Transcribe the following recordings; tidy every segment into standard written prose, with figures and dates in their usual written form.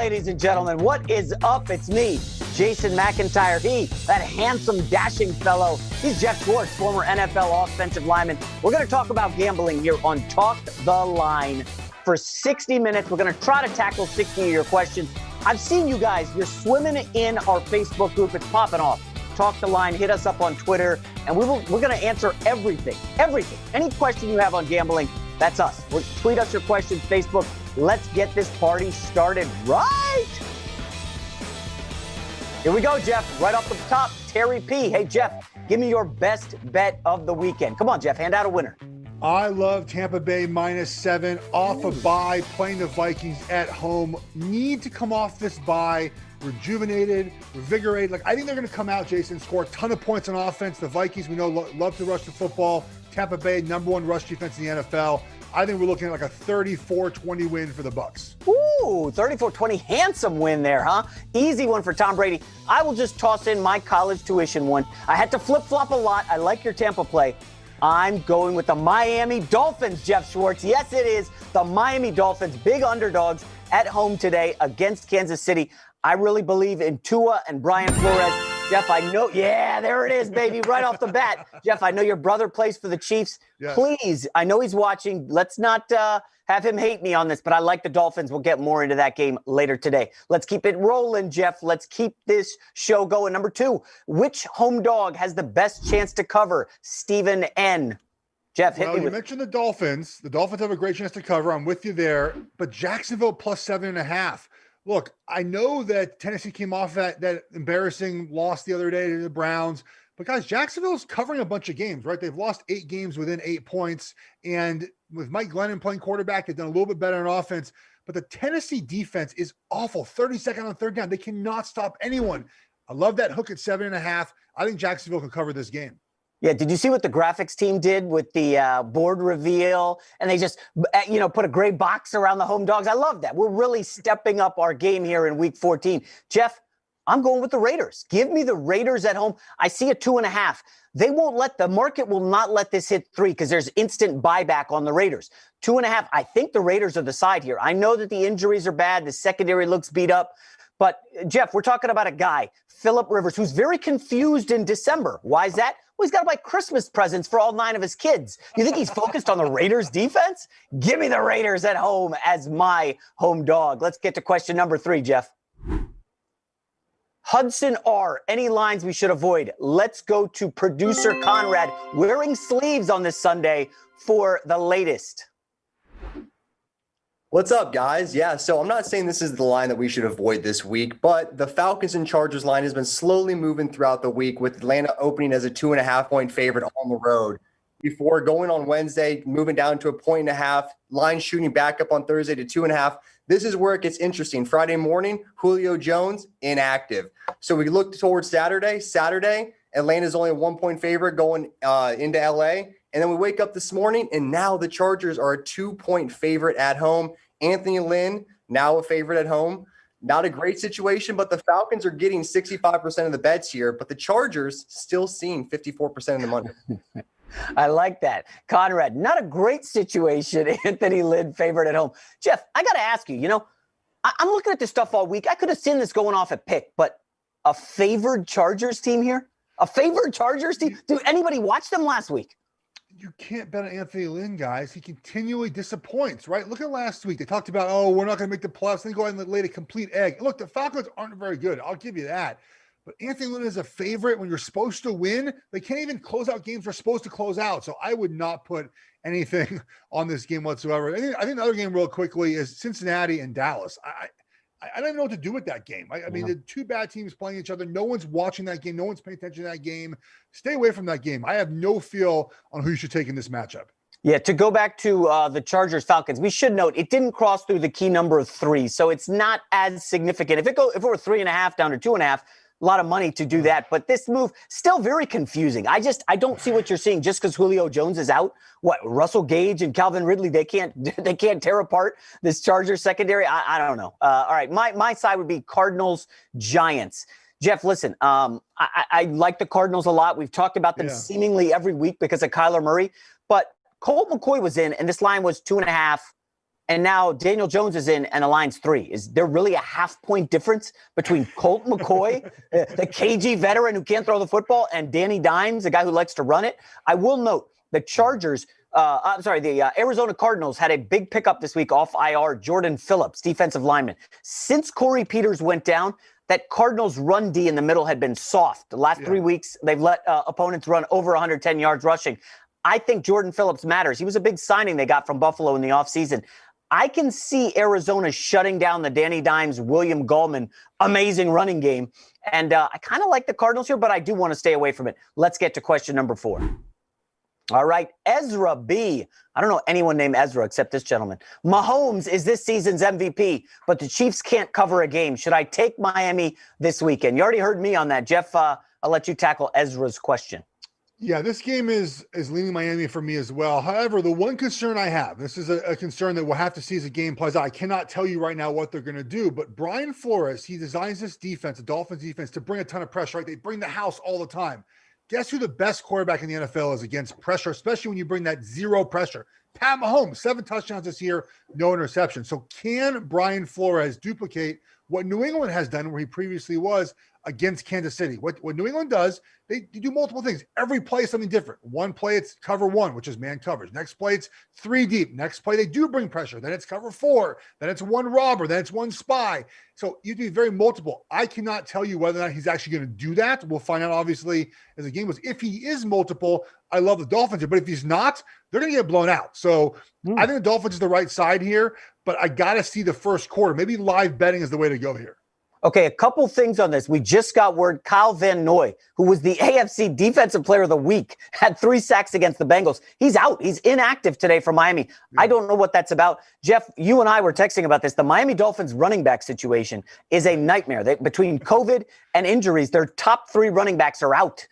ladies and gentlemen. What is up? It's me, Jason McIntyre. That handsome, dashing fellow. He's Geoff Schwartz, former NFL offensive lineman. We're going to talk about gambling here on Talk the Line for 60 minutes. We're going to try to tackle 60 of your questions. I've seen you guys. You're swimming in our Facebook group. It's popping off. Talk the Line. Hit us up on Twitter, and we're going to answer everything. Any question you have on gambling, that's us. Tweet us your questions, Facebook. Let's get this party started right. Here we go, Geoff. Right off the top, Terry P. Hey, Geoff, give me your best bet of the weekend. Come on, Geoff, hand out a winner. I love Tampa Bay -7 off a bye, playing the Vikings at home. Need to come off this bye rejuvenated, revigorated. I think they're going to come out, Jason, score a ton of points on offense. The Vikings, we know, love to rush the football. Tampa Bay, #1 rush defense in the NFL. I think we're looking at a 34-20 win for the Bucs. Ooh, 34-20, handsome win there, huh? Easy one for Tom Brady. I will just toss in my college tuition one. I had to flip-flop a lot. I like your Tampa play. I'm going with the Miami Dolphins, Geoff Schwartz. Yes, it is. The Miami Dolphins, big underdogs at home today against Kansas City. I really believe in Tua and Brian Flores. Geoff, I know. Yeah, there it is, baby, right off the bat. Geoff, I know your brother plays for the Chiefs. Yes. Please, I know he's watching. Let's not have him hate me on this, but I like the Dolphins. We'll get more into that game later today. Let's keep it rolling, Geoff. Let's keep this show going. Number 2, which home dog has the best chance to cover? Stephen N. Geoff, hit me with. You mentioned the Dolphins. The Dolphins have a great chance to cover. I'm with you there. But Jacksonville +7.5. Look, I know that Tennessee came off that embarrassing loss the other day to the Browns, but guys, Jacksonville's covering a bunch of games, right? They've lost 8 games within 8 points, and with Mike Glennon playing quarterback, they've done a little bit better on offense, but the Tennessee defense is awful. 32nd on third down. They cannot stop anyone. I love that hook at 7.5. I think Jacksonville can cover this game. Yeah, did you see what the graphics team did with the board reveal? And they just, put a gray box around the home dogs. I love that. We're really stepping up our game here in Week 14. Geoff, I'm going with the Raiders. Give me the Raiders at home. I see a 2.5. The market will not let this hit 3 because there's instant buyback on the Raiders. 2.5, I think the Raiders are the side here. I know that the injuries are bad. The secondary looks beat up. But, Geoff, we're talking about a guy, Phillip Rivers, who's very confused in December. Why is that? Well, he's got to buy Christmas presents for all 9 of his kids. You think he's focused on the Raiders defense? Give me the Raiders at home as my home dog. Let's get to question number 3, Geoff. Hudson R. Any lines we should avoid? Let's go to producer Conrad wearing sleeves on this Sunday for the latest. What's up, guys? Yeah, so I'm not saying this is the line that we should avoid this week, but the Falcons and Chargers line has been slowly moving throughout the week, with Atlanta opening as a 2.5-point favorite on the road before going on Wednesday, moving down to a 1.5, line shooting back up on Thursday to 2.5. This is where it gets interesting. Friday morning, Julio Jones inactive. So we look towards Saturday. Atlanta's only a 1-point favorite going into LA. And then we wake up this morning, and now the Chargers are a 2-point favorite at home. Anthony Lynn, now a favorite at home. Not a great situation, but the Falcons are getting 65% of the bets here, but the Chargers still seeing 54% of the money. I like that. Conrad, not a great situation. Anthony Lynn, favorite at home. Geoff, I got to ask you, I'm looking at this stuff all week. I could have seen this going off at pick, but a favored Chargers team here? A favored Chargers team? Did anybody watch them last week? You can't bet on Anthony Lynn, guys. He continually disappoints, right? Look at last week. They talked about, we're not going to make the playoffs. Then go ahead and lay a complete egg. Look, the Falcons aren't very good. I'll give you that. But Anthony Lynn is a favorite when you're supposed to win. They can't even close out games they're supposed to close out. So I would not put anything on this game whatsoever. I think the other game real quickly is Cincinnati and Dallas. I don't even know what to do with that game. I mean, the 2 bad teams playing each other. No one's watching that game. No one's paying attention to that game. Stay away from that game. I have no feel on who you should take in this matchup. Yeah, to go back to the Chargers-Falcons, we should note it didn't cross through the key number of 3, so it's not as significant. If it were 3.5 down to 2.5, a lot of money to do that. But this move, still very confusing. I don't see what you're seeing just because Julio Jones is out. What, Russell Gage and Calvin Ridley, they can't tear apart this Chargers secondary? I don't know. All right, my side would be Cardinals-Giants. Geoff, listen, I like the Cardinals a lot. We've talked about them seemingly every week because of Kyler Murray. But Colt McCoy was in, and this line was 2.5. And now Daniel Jones is in and the line's 3. Is there really a half-point difference between Colt McCoy, the KG veteran who can't throw the football, and Danny Dimes, the guy who likes to run it? I will note the Chargers, the Arizona Cardinals had a big pickup this week off IR, Jordan Phillips, defensive lineman. Since Corey Peters went down, that Cardinals run D in the middle had been soft. The last 3 weeks, they've let opponents run over 110 yards rushing. I think Jordan Phillips matters. He was a big signing they got from Buffalo in the offseason. I can see Arizona shutting down the Danny Dimes, William Gallman amazing running game. And I kind of like the Cardinals here, but I do want to stay away from it. Let's get to question number 4. All right, Ezra B. I don't know anyone named Ezra except this gentleman. Mahomes is this season's MVP, but the Chiefs can't cover a game. Should I take Miami this weekend? You already heard me on that. Geoff, I'll let you tackle Ezra's question. Yeah, this game is leaning Miami for me as well. However, the one concern I have, this is a concern that we'll have to see as the game plays out. I cannot tell you right now what they're going to do, but Brian Flores, he designs this defense, the Dolphins defense, to bring a ton of pressure, right? They bring the house all the time. Guess who the best quarterback in the NFL is against pressure, especially when you bring that zero pressure? Pat Mahomes, 7 touchdowns this year, no interception. So can Brian Flores duplicate what New England has done where he previously was against Kansas City? What New England does, they do multiple things. Every play is something different. One play, it's cover 1, which is man coverage. Next play, it's 3 deep. Next play, they do bring pressure. Then it's cover 4. Then it's 1 robber. Then it's 1 spy. So you have to be very multiple. I cannot tell you whether or not he's actually going to do that. We'll find out, obviously, as the game goes. If he is multiple, I love the Dolphins. But if he's not, they're going to get blown out. So I think the Dolphins is the right side here, but I got to see the first quarter. Maybe live betting is the way to go here. Okay, a couple things on this. We just got word Kyle Van Noy, who was the AFC Defensive Player of the Week, had 3 sacks against the Bengals. He's out. He's inactive today for Miami. Yeah. I don't know what that's about. Geoff, you and I were texting about this. The Miami Dolphins running back situation is a nightmare. Between COVID and injuries, their top 3 running backs are out.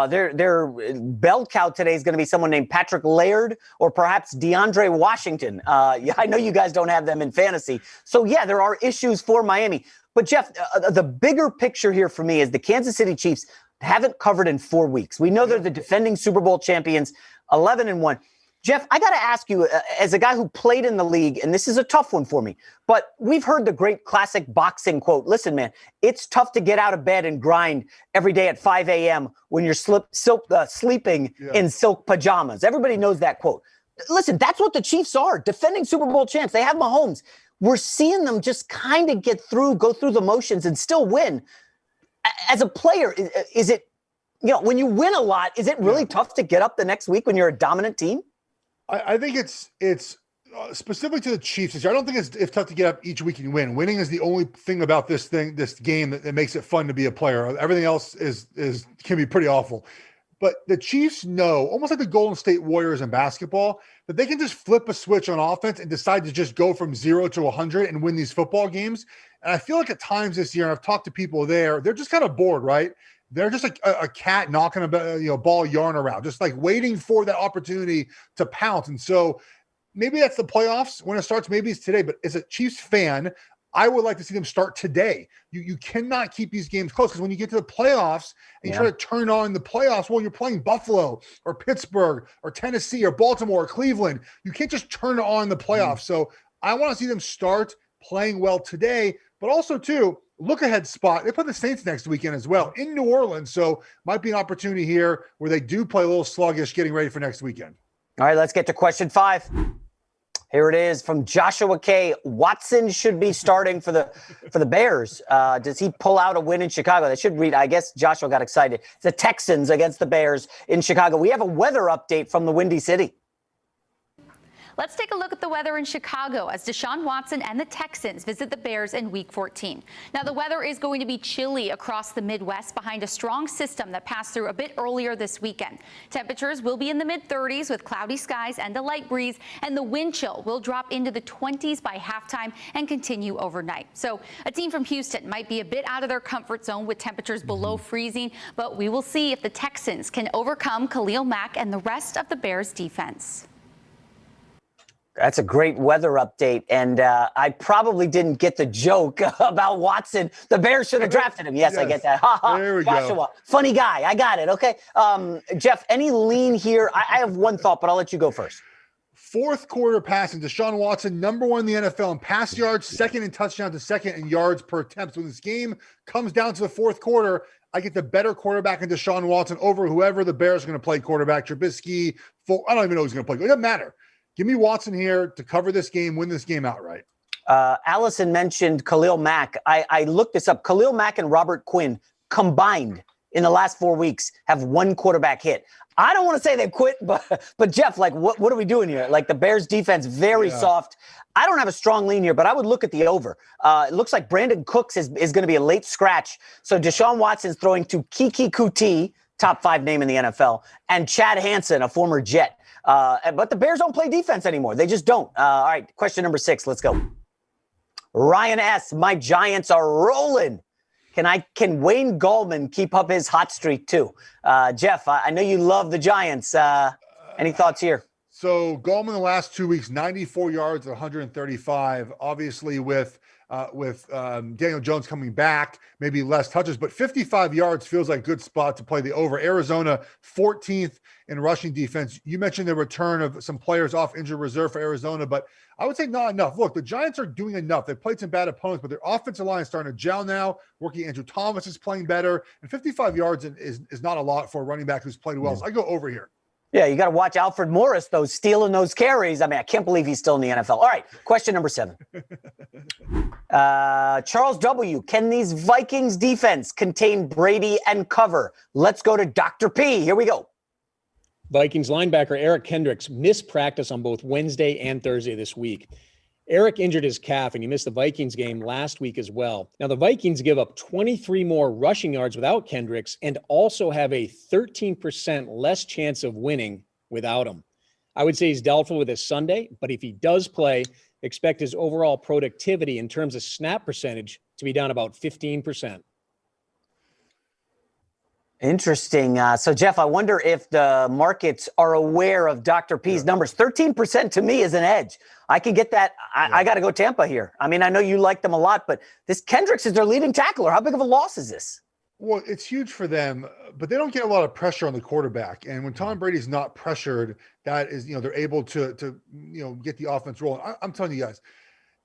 Their bell cow today is going to be someone named Patrick Laird or perhaps DeAndre Washington. I know you guys don't have them in fantasy. So, yeah, there are issues for Miami. But, Geoff, the bigger picture here for me is the Kansas City Chiefs haven't covered in 4 weeks. We know they're the defending Super Bowl champions, 11-1. Geoff, I got to ask you, as a guy who played in the league, and this is a tough one for me, but we've heard the great classic boxing quote. Listen, man, it's tough to get out of bed and grind every day at 5 a.m. when you're sleeping in silk pajamas. Everybody knows that quote. Listen, that's what the Chiefs are, defending Super Bowl champs. They have Mahomes. We're seeing them just kind of go through the motions and still win. As a player, is it, when you win a lot, is it really tough to get up the next week when you're a dominant team? I think it's specific to the Chiefs. I don't think it's tough to get up each week and win. Winning is the only thing about this game that makes it fun to be a player. Everything else can be pretty awful. But the Chiefs know, almost like the Golden State Warriors in basketball, that they can just flip a switch on offense and decide to just go from 0 to 100 and win these football games. And I feel like at times this year, and I've talked to people there, they're just kind of bored, right? They're just like a cat knocking a ball yarn around, just like waiting for that opportunity to pounce. And so maybe that's the playoffs when it starts. Maybe it's today. But as a Chiefs fan, I would like to see them start today. You cannot keep these games close because when you get to the playoffs and you try to turn on the playoffs, well, you're playing Buffalo or Pittsburgh or Tennessee or Baltimore or Cleveland. You can't just turn on the playoffs. So I want to see them start playing well today, but also too, look ahead spot. They play the Saints next weekend as well in New Orleans. So might be an opportunity here where they do play a little sluggish getting ready for next weekend. All right, let's get to question 5. Here it is from Joshua K. Watson should be starting for the Bears. Does he pull out a win in Chicago? They should read. I guess Joshua got excited. The Texans against the Bears in Chicago. We have a weather update from the Windy City. Let's take a look at the weather in Chicago as Deshaun Watson and the Texans visit the Bears in Week 14. Now, the weather is going to be chilly across the Midwest behind a strong system that passed through a bit earlier this weekend. Temperatures will be in the mid-30s with cloudy skies and a light breeze, and the wind chill will drop into the 20s by halftime and continue overnight. So a team from Houston might be a bit out of their comfort zone with temperatures below freezing, but we will see if the Texans can overcome Khalil Mack and the rest of the Bears defense. That's a great weather update, and I probably didn't get the joke about Watson. The Bears should have drafted him. Yes, I get that. Ha ha. There we Joshua, go. Funny guy. I got it. Okay. Geoff, any lean here? I have one thought, but I'll let you go first. Fourth quarter passing. Deshaun Watson, number one in the NFL in pass yards, second in touchdowns to second in yards per attempt. So when this game comes down to the fourth quarter, I get the better quarterback in Deshaun Watson over whoever the Bears are going to play quarterback. Trubisky, I don't even know who's going to play. It doesn't matter. Give me Watson here to cover this game, win this game outright. Allison mentioned Khalil Mack. I looked this up. Khalil Mack and Robert Quinn combined in the last 4 weeks have one quarterback hit. I don't want to say they've quit, but Geoff, like, what are we doing here? Like, the Bears defense, very soft. I don't have a strong lean here, but I would look at the over. It looks like Brandon Cooks is going to be a late scratch. So Deshaun Watson's throwing to Kiki Kuti, top 5 name in the NFL, and Chad Hansen, a former Jet. But the Bears don't play defense anymore. They just don't. All right, question number 6. Let's go. Ryan S., my Giants are rolling. Can Wayne Gallman keep up his hot streak too? Geoff, I know you love the Giants. Any thoughts here? So Gallman the last 2 weeks, 94 yards, 135. Obviously with Daniel Jones coming back, maybe less touches, but 55 yards feels like a good spot to play the over. Arizona, 14th in rushing defense. You mentioned the return of some players off injured reserve for Arizona, but I would say not enough. Look, the Giants are doing enough. They've played some bad opponents, but their offensive line is starting to gel now. Rookie Andrew Thomas is playing better, and 55 yards is not a lot for a running back who's played well. So I go over here. Yeah, you got to watch Alfred Morris, though, stealing those carries. I mean, I can't believe he's still in the NFL. All right, question number 7. Charles W., can these Vikings defense contain Brady and cover? Let's go to Dr. P. Here we go. Vikings linebacker Eric Kendricks missed practice on both Wednesday and Thursday this week. Eric injured his calf, and he missed the Vikings game last week as well. Now, the Vikings give up 23 more rushing yards without Kendricks and also have a 13% less chance of winning without him. I would say he's doubtful with his Sunday, but if he does play, expect his overall productivity in terms of snap percentage to be down about 15%. Interesting. So, Geoff, I wonder if the markets are aware of Dr. P's numbers. 13% to me is an edge. I can get that. I got to go Tampa here. I mean, I know you like them a lot, but this Kendricks is their leading tackler. How big of a loss is this? Well, it's huge for them, but they don't get a lot of pressure on the quarterback. And when Tom Brady's not pressured, that is, they're able to get the offense rolling. I'm telling you guys,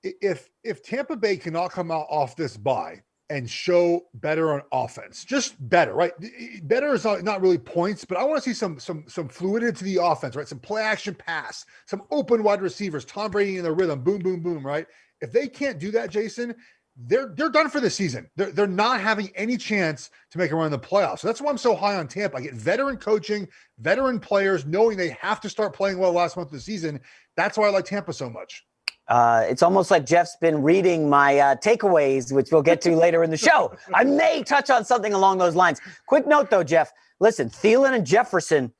if Tampa Bay cannot come out off this bye and show better on offense, just better, right? Better is not really points, but I want to see some fluidity to the offense, right? Some play action pass, some open wide receivers, Tom Brady in the rhythm, boom, boom, boom, right? If they can't do that, Jason, they're done for the season. They're not having any chance to make a run in the playoffs. So that's why I'm so high on Tampa. I get veteran coaching, veteran players, knowing they have to start playing well last month of the season. That's why I like Tampa so much. It's almost like Geoff's been reading my takeaways, which we'll get to later in the show. I may touch on something along those lines. Quick note, though, Geoff. Listen, Thielen and Jefferson,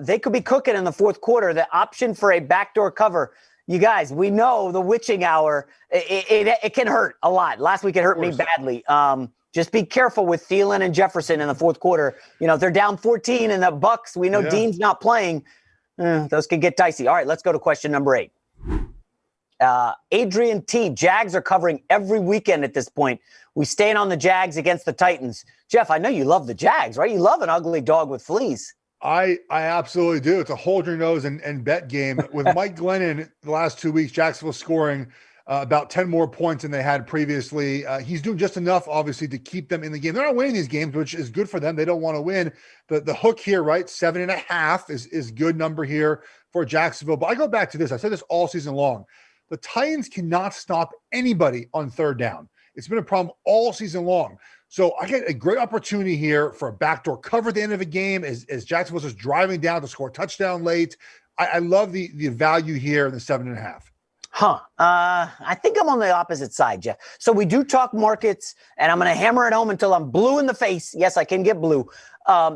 they could be cooking in the fourth quarter. The option for a backdoor cover, you guys, we know the witching hour, it can hurt a lot. Last week it hurt me badly. Just be careful with Thielen and Jefferson in the fourth quarter. If they're down 14 and the Bucs, we know Dean's not playing. Those can get dicey. All right, let's go to question number 8. Adrian T. Jags are covering every weekend at this point. We staying on the Jags against the Titans. Geoff, I know you love the Jags, right? You love an ugly dog with fleas. I absolutely do. It's a hold your nose and bet game. With Mike Glennon the last 2 weeks, Jacksonville scoring about 10 more points than they had previously. He's doing just enough, obviously, to keep them in the game. They're not winning these games, which is good for them. They don't want to win. The hook here, right? 7.5 is good number here for Jacksonville. But I go back to this. I said this all season long. The Titans cannot stop anybody on third down. It's been a problem all season long. So I get a great opportunity here for a backdoor cover at the end of a game as Jacksonville's just driving down to score a touchdown late. I love the value here in the 7.5. I think I'm on the opposite side, Geoff. So we do talk markets, and I'm going to hammer it home until I'm blue in the face. Yes, I can get blue.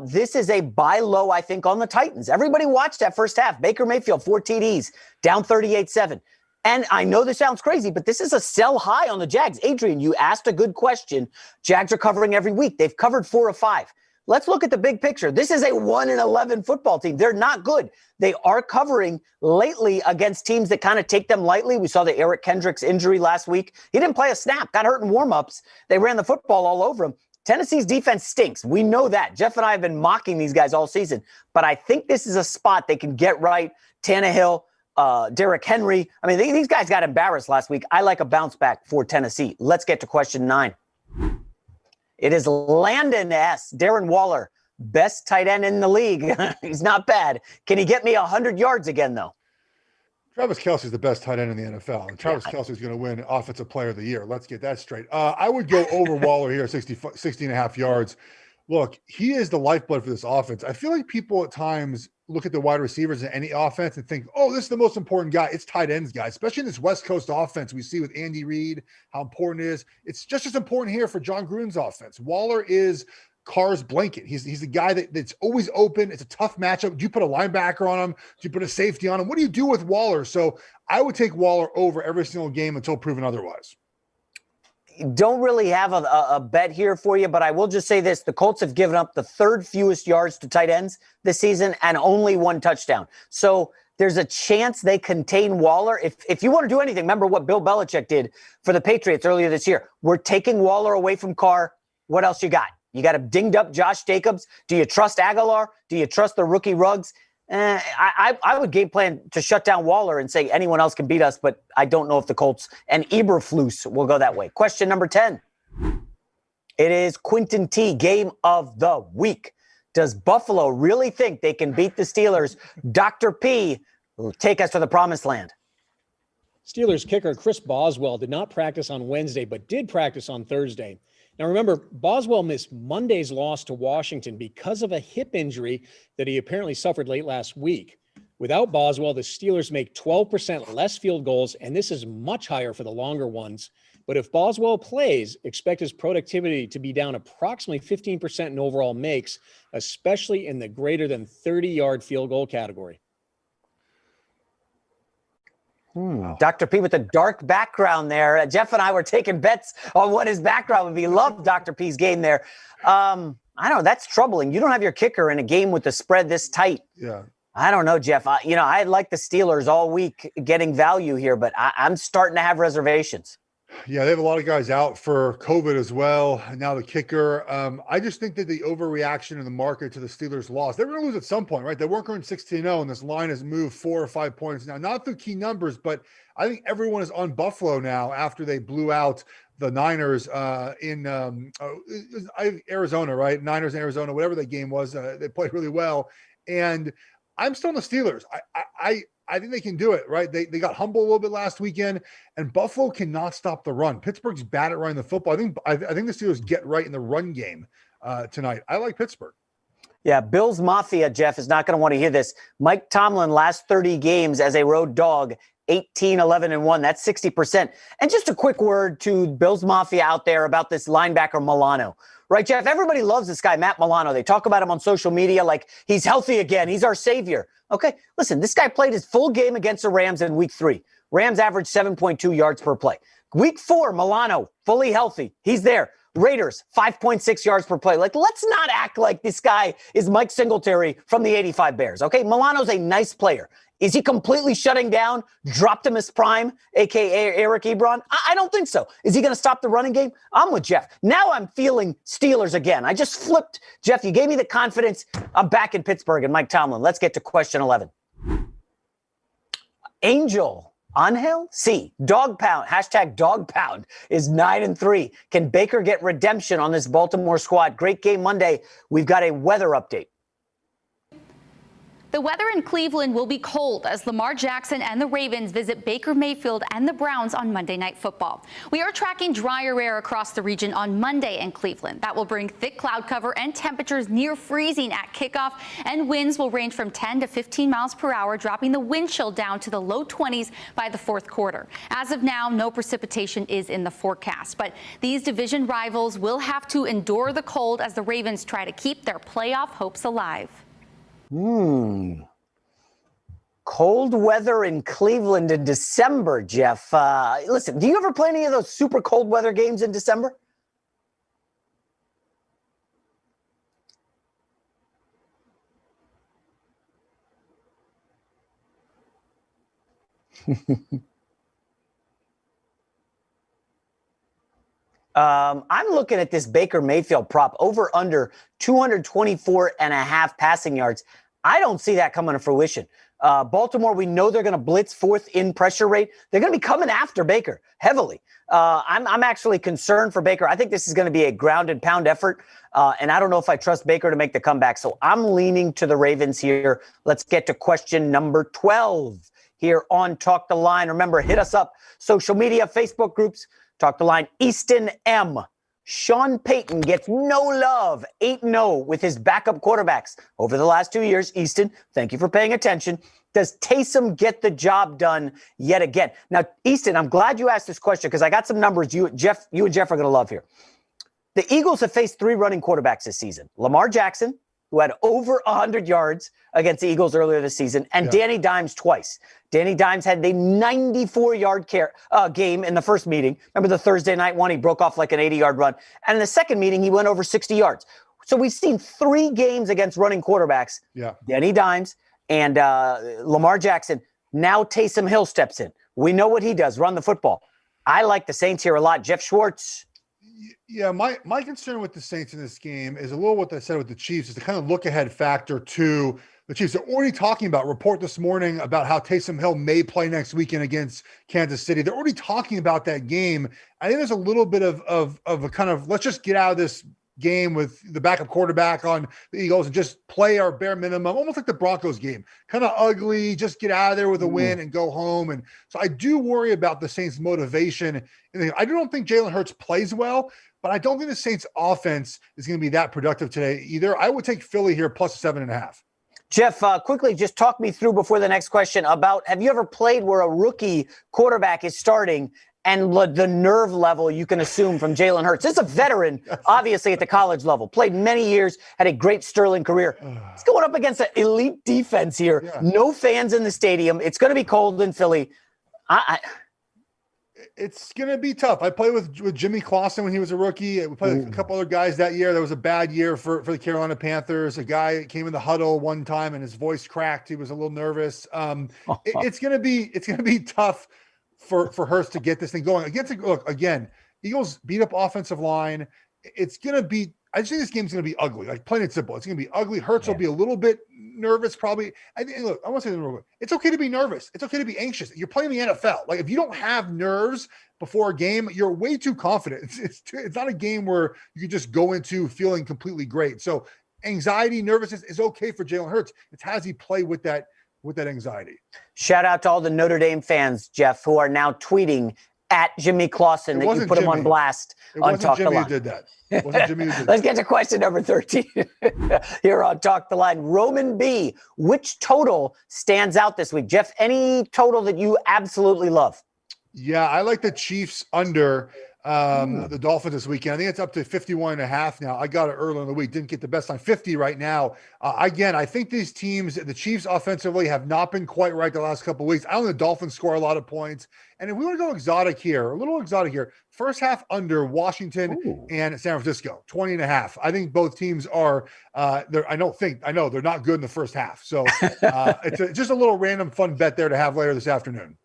This is a buy low, I think, on the Titans. Everybody watched that first half. Baker Mayfield, 4 TDs, down 38-7. And I know this sounds crazy, but this is a sell high on the Jags. Adrian, you asked a good question. Jags are covering every week. They've covered 4 of 5. Let's look at the big picture. This is a 1-11 football team. They're not good. They are covering lately against teams that kind of take them lightly. We saw the Eric Kendricks injury last week. He didn't play a snap, got hurt in warmups. They ran the football all over him. Tennessee's defense stinks. We know that. Geoff and I have been mocking these guys all season. But I think this is a spot they can get right. Tannehill, Derrick Henry. I mean, these guys got embarrassed last week. I like a bounce back for Tennessee. Let's get to question 9. It is Landon S. Darren Waller, best tight end in the league. He's not bad. Can he get me 100 yards again, though? Travis Kelce's the best tight end in the NFL, and Travis Kelce's going to win Offensive Player of the Year. Let's get that straight. I would go over Waller here, 60 and a half yards. Look, he is the lifeblood for this offense. I feel like people at times look at the wide receivers in any offense and think, oh, this is the most important guy. It's tight ends, guys, especially in this West Coast offense we see with Andy Reid, how important it is. It's just as important here for John Gruden's offense. Waller is Carr's blanket. He's the guy that's always open. It's a tough matchup. Do you put a linebacker on him? Do you put a safety on him? What do you do with Waller? So I would take Waller over every single game until proven otherwise. Don't really have a bet here for you, but I will just say this. The Colts have given up the 3rd fewest yards to tight ends this season and only 1 touchdown. So there's a chance they contain Waller. If you want to do anything, remember what Bill Belichick did for the Patriots earlier this year. We're taking Waller away from Carr. What else you got? You got a dinged up Josh Jacobs. Do you trust Aguilar? Do you trust the rookie Ruggs? I would game plan to shut down Waller and say anyone else can beat us, but I don't know if the Colts and Eberflus will go that way. Question number 10. It is Quinton T. Game of the week. Does Buffalo really think they can beat the Steelers? Dr. P, take us to the promised land. Steelers kicker Chris Boswell did not practice on Wednesday, but did practice on Thursday. Now, remember, Boswell missed Monday's loss to Washington because of a hip injury that he apparently suffered late last week. Without Boswell, the Steelers make 12% less field goals, and this is much higher for the longer ones. But if Boswell plays, expect his productivity to be down approximately 15% in overall makes, especially in the greater than 30-yard field goal category. Dr. P with a dark background there. Geoff and I were taking bets on what his background would be. Love Dr. P's game there. I don't know. That's troubling. You don't have your kicker in a game with the spread this tight. Yeah. I don't know, Geoff. I like the Steelers all week getting value here, but I'm starting to have reservations. Yeah, they have a lot of guys out for COVID as well. And now the kicker. I just think that the overreaction in the market to the Steelers' loss, they were going to lose at some point, right? They weren't going 16-0, and this line has moved 4 or 5 points now. Not through key numbers, but I think everyone is on Buffalo now after they blew out the Niners in Arizona, right? Niners in Arizona, whatever that game was. They played really well. And I'm still on the Steelers. I think they can do it, right? They got humble a little bit last weekend, and Buffalo cannot stop the run. Pittsburgh's bad at running the football. I think the Steelers get right in the run game tonight. I like Pittsburgh. Yeah, Bills Mafia, Geoff, is not going to want to hear this. Mike Tomlin, last 30 games as a road dog, 18, 11, and 1. That's 60%. And just a quick word to Bills Mafia out there about this linebacker Milano. Right, Geoff? Everybody loves this guy, Matt Milano. They talk about him on social media like he's healthy again. He's our savior. Okay, listen, this guy played his full game against the Rams in week 3. Rams averaged 7.2 yards per play. Week 4, Milano, fully healthy. He's there. Raiders, 5.6 yards per play. Like, let's not act like this guy is Mike Singletary from the 85 Bears, okay? Milano's a nice player. Is he completely shutting down Droptimus Prime, a.k.a. Eric Ebron? I don't think so. Is he going to stop the running game? I'm with Geoff. Now I'm feeling Steelers again. I just flipped. Geoff, you gave me the confidence. I'm back in Pittsburgh and Mike Tomlin. Let's get to question 11. Angel C. Dog Pound, hashtag Dog Pound, is 9-3. Can Baker get redemption on this Baltimore squad? Great game Monday. We've got a weather update. The weather in Cleveland will be cold as Lamar Jackson and the Ravens visit Baker Mayfield and the Browns on Monday Night Football. We are tracking drier air across the region on Monday in Cleveland. That will bring thick cloud cover and temperatures near freezing at kickoff, and winds will range from 10 to 15 miles per hour, dropping the wind chill down to the low 20s by the fourth quarter. As of now, no precipitation is in the forecast, but these division rivals will have to endure the cold as the Ravens try to keep their playoff hopes alive. Cold weather in Cleveland in December, Geoff. Listen, do you ever play any of those super cold weather games in December? I'm looking at this Baker Mayfield prop over under 224 and a half passing yards. I don't see that coming to fruition. Baltimore, we know they're going to blitz fourth in pressure rate. They're going to be coming after Baker heavily. I'm actually concerned for Baker. I think this is going to be a ground and pound effort. And I don't know if I trust Baker to make the comeback. So I'm leaning to the Ravens here. Let's get to question number 12 here on Talk the Line. Remember, hit us up. Social media, Facebook groups, Talk the Line. Easton M. Sean Payton gets no love, 8-0 with his backup quarterbacks over the last 2 years. Easton, thank you for paying attention. Does Taysom get the job done yet again? Now, Easton, I'm glad you asked this question because I got some numbers you and Geoff are going to love here. The Eagles have faced 3 running quarterbacks this season. Lamar Jackson, who had over 100 yards against the Eagles earlier this season, and Danny Dimes twice. Danny Dimes had a 94-yard game in the first meeting. Remember the Thursday night one? He broke off like an 80-yard run. And in the second meeting, he went over 60 yards. So we've seen 3 games against running quarterbacks. Yeah. Danny Dimes and Lamar Jackson. Now Taysom Hill steps in. We know what he does, run the football. I like the Saints here a lot. Geoff Schwartz. Yeah, my concern with the Saints in this game is a little what I said with the Chiefs, is the kind of look-ahead factor to the Chiefs. They're already talking about, report this morning about how Taysom Hill may play next weekend against Kansas City. They're already talking about that game. I think there's a little bit of a kind of, let's just get out of this game with the backup quarterback on the Eagles and just play our bare minimum, almost like the Broncos game. Kind of ugly, just get out of there with a win and go home. And so I do worry about the Saints' motivation. I don't think Jalen Hurts plays well, but I don't think the Saints' offense is going to be that productive today either. I would take Philly here plus 7.5. Geoff, quickly, just talk me through before the next question about, have you ever played where a rookie quarterback is starting and the nerve level you can assume from Jalen Hurts? This is a veteran, obviously, at the college level. Played many years, had a great sterling career. He's going up against an elite defense here. Yeah. No fans in the stadium. It's going to be cold in Philly. It's going to be tough. I played with Jimmy Clausen when he was a rookie. We played with a couple other guys that year. That was a bad year for the Carolina Panthers. A guy came in the huddle one time and his voice cracked. He was a little nervous. It's going to be tough for Hurts to get this thing going. Look, again, Eagles beat up offensive line. It's going to be, I just think this game's going to be ugly, like plain and simple. It's going to be ugly. Hurts will be a little bit nervous, probably. I want to say this real quick. It's okay to be nervous. It's okay to be anxious. You're playing the NFL. Like, if you don't have nerves before a game, you're way too confident. It's not a game where you can just go into feeling completely great. So anxiety, nervousness is okay for Jalen Hurts. It's how does he play with that anxiety. Shout out to all the Notre Dame fans, Geoff, who are now tweeting at Jimmy Clausen that you put him on blast on Talk the Line. It wasn't Jimmy who did that. It wasn't Jimmy who did that. Let's get to question number 13 here on Talk the Line. Roman B, which total stands out this week? Geoff, any total that you absolutely love? Yeah, I like the Chiefs under the Dolphins this weekend. I think it's up to 51.5 now. I got it early in the week. Didn't get the best on 50 right now. Again, I think these teams, the Chiefs offensively, have not been quite right the last couple of weeks. I don't think the Dolphins score a lot of points. And if we want to go a little exotic here, first half under Washington and San Francisco, 20.5. I think both teams are, I know they're not good in the first half. So it's just a little random fun bet there to have later this afternoon.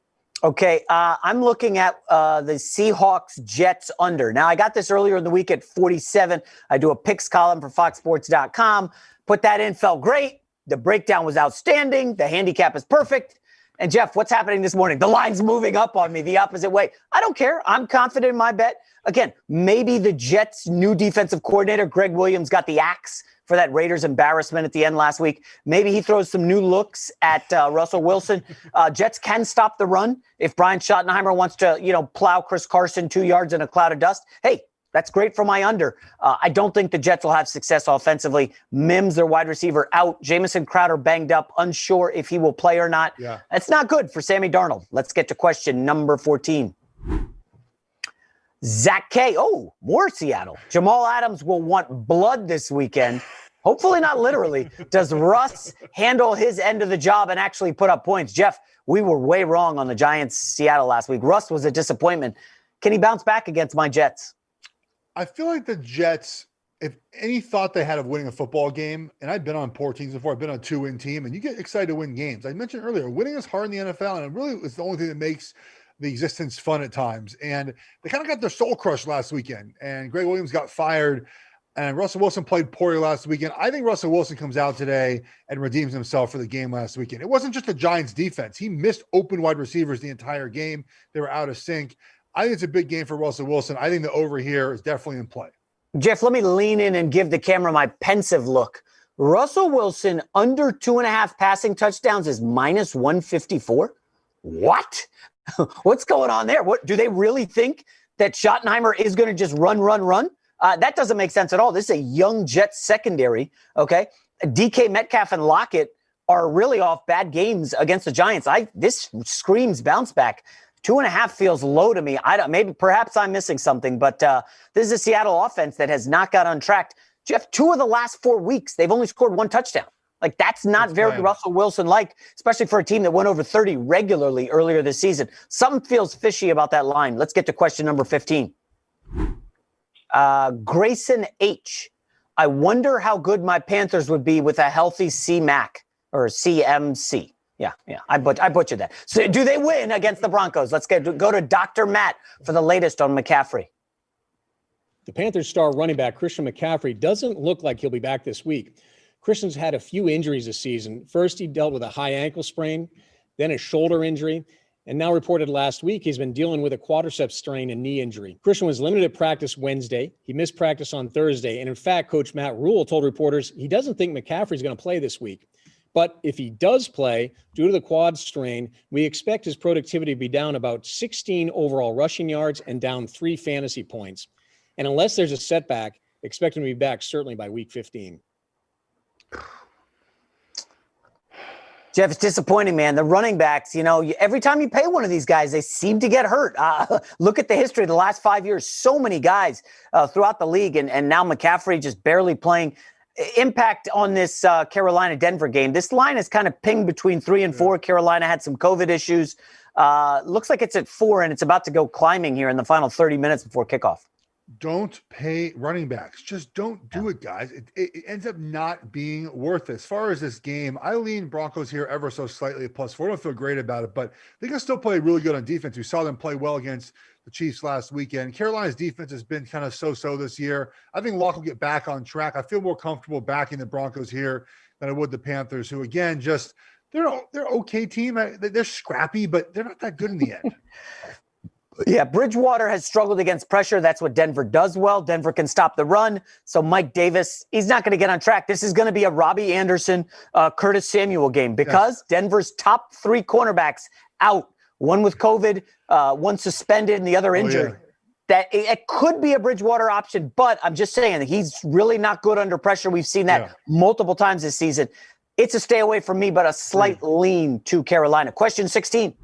Okay, I'm looking at the Seahawks Jets under. Now, I got this earlier in the week at 47. I do a picks column for FoxSports.com. Put that in, felt great. The breakdown was outstanding. The handicap is perfect. And Geoff, what's happening this morning? The line's moving up on me the opposite way. I don't care. I'm confident in my bet. Again, maybe the Jets' new defensive coordinator, Greg Williams, got the axe for that Raiders embarrassment at the end last week. Maybe he throws some new looks at Russell Wilson. Jets can stop the run. If Brian Schottenheimer wants to, plow Chris Carson 2 yards in a cloud of dust, hey, that's great for my under. I don't think the Jets will have success offensively. Mims, their wide receiver, out. Jamison Crowder banged up, unsure if he will play or not. Yeah. That's not good for Sammy Darnold. Let's get to question number 14. Zach K. Oh, more Seattle. Jamal Adams will want blood this weekend. Hopefully not literally. Does Russ handle his end of the job and actually put up points? Geoff, we were way wrong on the Giants-Seattle last week. Russ was a disappointment. Can he bounce back against my Jets? I feel like the Jets, if any thought they had of winning a football game, and I've been on poor teams before, I've been on a 2-win team, and you get excited to win games. I mentioned earlier, winning is hard in the NFL, and it really is the only thing that makes the existence fun at times. And they kind of got their soul crushed last weekend, and Greg Williams got fired. And Russell Wilson played poorly last weekend. I think Russell Wilson comes out today and redeems himself for the game last weekend. It wasn't just the Giants defense. He missed open wide receivers the entire game. They were out of sync. I think it's a big game for Russell Wilson. I think the over here is definitely in play. Geoff, let me lean in and give the camera my pensive look. Russell Wilson under 2.5 passing touchdowns is minus 154. What? What's going on there? What do they really think that Schottenheimer is going to just run? That doesn't make sense at all. This is a young Jets secondary, okay? DK Metcalf and Lockett are really off bad games against the Giants. This screams bounce back. 2.5 feels low to me. Perhaps I'm missing something, but this is a Seattle offense that has not got untracked. Geoff, 2 of the last 4 weeks, they've only scored 1 touchdown. Like, that's not very Russell Wilson-like, especially for a team that went over 30 regularly earlier this season. Something feels fishy about that line. Let's get to question number 15. Grayson H. I wonder how good my Panthers would be with a healthy C-Mac or CMC. Yeah. I butchered that. So do they win against the Broncos? Let's go to Dr. Matt for the latest on McCaffrey. The Panthers star running back Christian McCaffrey doesn't look like he'll be back this week. Christian's had a few injuries this season. First, he dealt with a high ankle sprain, then a shoulder injury, and now reported last week he's been dealing with a quadriceps strain and knee injury. Christian was limited at practice Wednesday. He missed practice on Thursday, and in fact, Coach Matt Rule told reporters he doesn't think McCaffrey's going to play this week. But if he does play, due to the quad strain, we expect his productivity to be down about 16 overall rushing yards and down 3 fantasy points. And unless there's a setback, expect him to be back certainly by week 15. Geoff, it's disappointing, man. The running backs, every time you pay one of these guys, they seem to get hurt. Look at the history of the last 5 years. So many guys throughout the league, and now McCaffrey just barely playing. Impact on this Carolina-Denver game. This line is kind of pinged between 3 and 4. Carolina had some COVID issues. Looks like it's at 4, and it's about to go climbing here in the final 30 minutes before kickoff. Don't pay running backs. Just don't do it, guys. It ends up not being worth it. As far as this game, I lean Broncos here ever so slightly at +4. I don't feel great about it, but they can still play really good on defense. We saw them play well against the Chiefs last weekend. Carolina's defense has been kind of so-so this year. I think Locke will get back on track. I feel more comfortable backing the Broncos here than I would the Panthers, who, again, just they're okay team. They're scrappy, but they're not that good in the end. Yeah, Bridgewater has struggled against pressure. That's what Denver does well. Denver can stop the run. So Mike Davis, he's not going to get on track. This is going to be a Robbie Anderson, Curtis Samuel game because Denver's top 3 cornerbacks out. One with COVID, one suspended, and the other injured. Yeah. That it could be a Bridgewater option, but I'm just saying that he's really not good under pressure. We've seen that multiple times this season. It's a stay away from me, but a slight lean to Carolina. Question 16.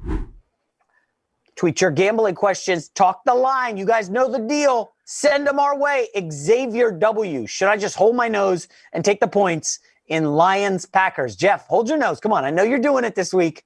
Tweet your gambling questions. Talk the line. You guys know the deal. Send them our way. Xavier W. Should I just hold my nose and take the points in Lions-Packers? Geoff, hold your nose. Come on. I know you're doing it this week.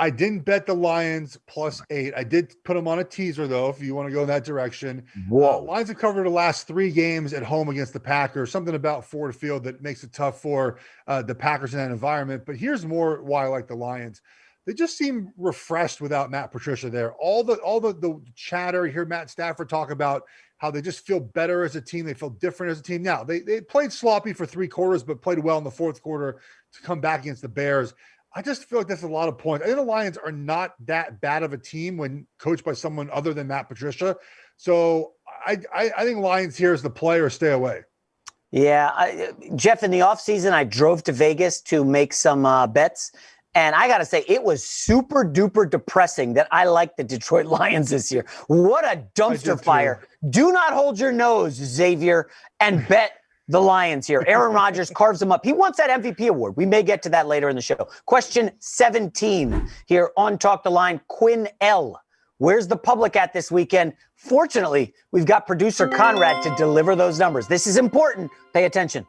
I didn't bet the Lions +8. I did put them on a teaser, though, if you want to go in that direction. Whoa. Lions have covered the last 3 games at home against the Packers. Something about Ford Field that makes it tough for the Packers in that environment. But here's more why I like the Lions. They just seem refreshed without Matt Patricia there. All the chatter, you hear Matt Stafford talk about how they just feel better as a team. They feel different as a team. Now, they played sloppy for 3 quarters, but played well in the 4th quarter to come back against the Bears. I just feel like that's a lot of points. I think the Lions are not that bad of a team when coached by someone other than Matt Patricia. So I think Lions here is the play or stay away. Yeah, Geoff, in the offseason, I drove to Vegas to make some bets. And I got to say, it was super duper depressing that I like the Detroit Lions this year. What a dumpster fire. Do not hold your nose, Xavier, and bet the Lions here. Aaron Rodgers carves them up. He wants that MVP award. We may get to that later in the show. Question 17 here on Talk the Line. Quinn L. Where's the public at this weekend? Fortunately, we've got producer Conrad to deliver those numbers. This is important. Pay attention.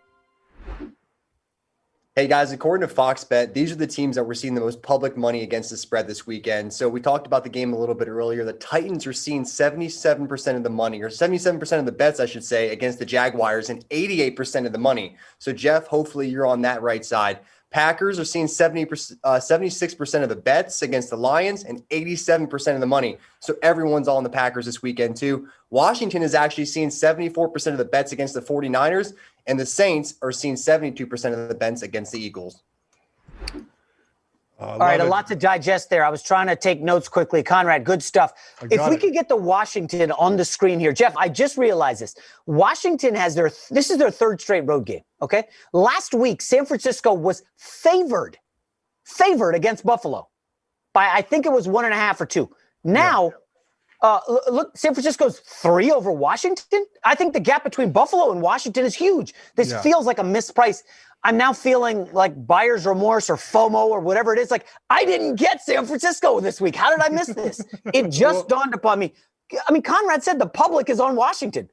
Hey guys, according to Fox Bet, these are the teams that we're seeing the most public money against the spread this weekend. So we talked about the game a little bit earlier. The Titans are seeing 77% of the money, or 77% of the bets, I should say, against the Jaguars and 88% of the money. So Geoff, hopefully you're on that right side. Packers are seeing 76% of the bets against the Lions and 87% of the money. So everyone's all on the Packers this weekend too. Washington is actually seeing 74% of the bets against the 49ers, and the Saints are seeing 72% of the bets against the Eagles. All right, a lot to digest there. I was trying to take notes quickly. Conrad, good stuff. If we could get the Washington on the screen here. Geoff, I just realized this. Washington has this is their third straight road game, okay? Last week, San Francisco was favored against Buffalo by, I think it was 1.5 or 2. Now, look, San Francisco's 3 over Washington. I think the gap between Buffalo and Washington is huge. This feels like a mispriced. I'm now feeling like buyer's remorse or FOMO or whatever it is. Like, I didn't get San Francisco this week. How did I miss this? It just dawned upon me. I mean, Conrad said the public is on Washington.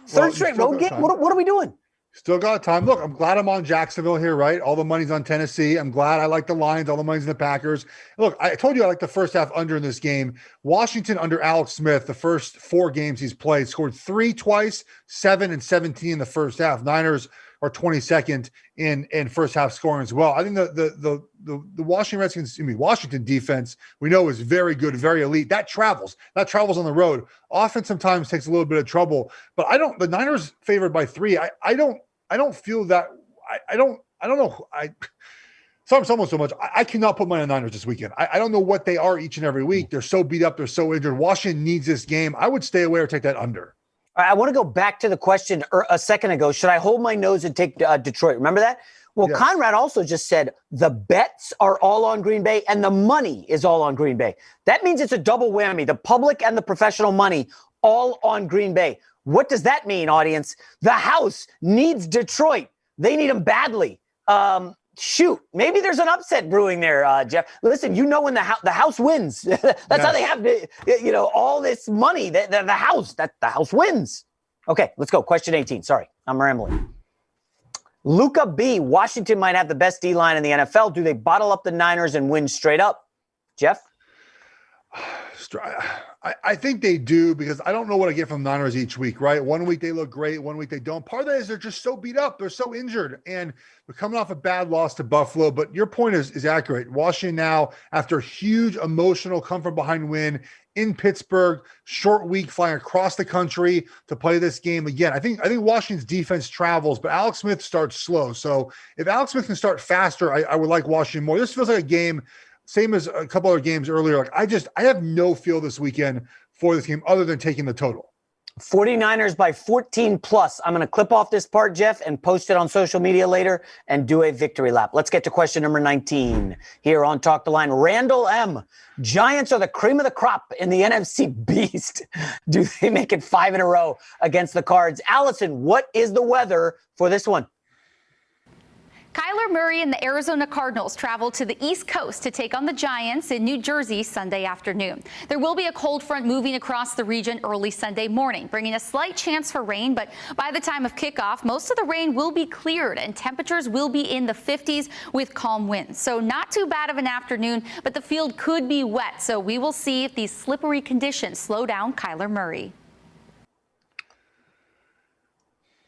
Third straight road game? What are we doing? Still got time. Look, I'm glad I'm on Jacksonville here, right? All the money's on Tennessee. I'm glad I like the Lions. All the money's in the Packers. Look, I told you I like the first half under in this game. Washington under Alex Smith, the first 4 games he's played, scored 3 twice, 7 and 17 in the first half. Niners are 22nd in first half scoring as well. I think the Washington Redskins, Washington defense, we know is very good, very elite. That travels on the road. Offense sometimes takes a little bit of trouble, but the Niners favored by 3. I don't feel that. I don't know. Someone so much. I cannot put money on the Niners this weekend. I don't know what they are each and every week. They're so beat up. They're so injured. Washington needs this game. I would stay away or take that under. I want to go back to the question a second ago. Should I hold my nose and take Detroit? Remember that? Well, yes. Conrad also just said the bets are all on Green Bay and the money is all on Green Bay. That means it's a double whammy. The public and the professional money all on Green Bay. What does that mean, audience? The house needs Detroit. They need them badly. Shoot, maybe there's an upset brewing there, Geoff. Listen, when the house wins. That's how they have, all this money. The house wins. Okay, let's go. Question 18. Sorry, I'm rambling. Luca B. Washington might have the best D-line in the NFL. Do they bottle up the Niners and win straight up? Geoff? I think they do, because I don't know what I get from Niners each week, right? One week they look great, one week they don't. Part of that is they're just so beat up. They're so injured, and they're coming off a bad loss to Buffalo. But your point is accurate. Washington now, after a huge emotional come-from-behind win in Pittsburgh, short week flying across the country to play this game again. I think Washington's defense travels, but Alex Smith starts slow. So if Alex Smith can start faster, I would like Washington more. This feels like a game same as a couple other games earlier. Like I have no feel this weekend for this game other than taking the total. 49ers by 14 plus. I'm going to clip off this part, Geoff, and post it on social media later and do a victory lap. Let's get to question number 19 here on Talk the Line. Randall M. Giants are the cream of the crop in the NFC Beast. Do they make it 5 in a row against the Cards? Allison, what is the weather for this one? Kyler Murray and the Arizona Cardinals travel to the East Coast to take on the Giants in New Jersey Sunday afternoon. There will be a cold front moving across the region early Sunday morning, bringing a slight chance for rain, but by the time of kickoff, most of the rain will be cleared and temperatures will be in the 50s with calm winds. So not too bad of an afternoon, but the field could be wet. So we will see if these slippery conditions slow down Kyler Murray.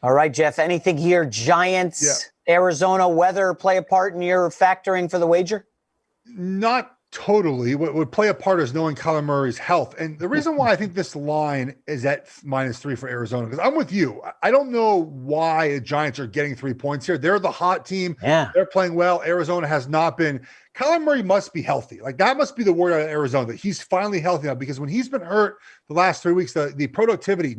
All right, Geoff, anything here? Giants, Arizona weather play a part in your factoring for the wager? Not totally. What would play a part is knowing Kyler Murray's health. And the reason why I think this line is at -3 for Arizona, because I'm with you. I don't know why the Giants are getting 3 points here. They're the hot team. Yeah. They're playing well. Arizona has not been. Kyler Murray must be healthy. Like, that must be the word out of Arizona, that he's finally healthy now, because when he's been hurt the last 3 weeks, the productivity,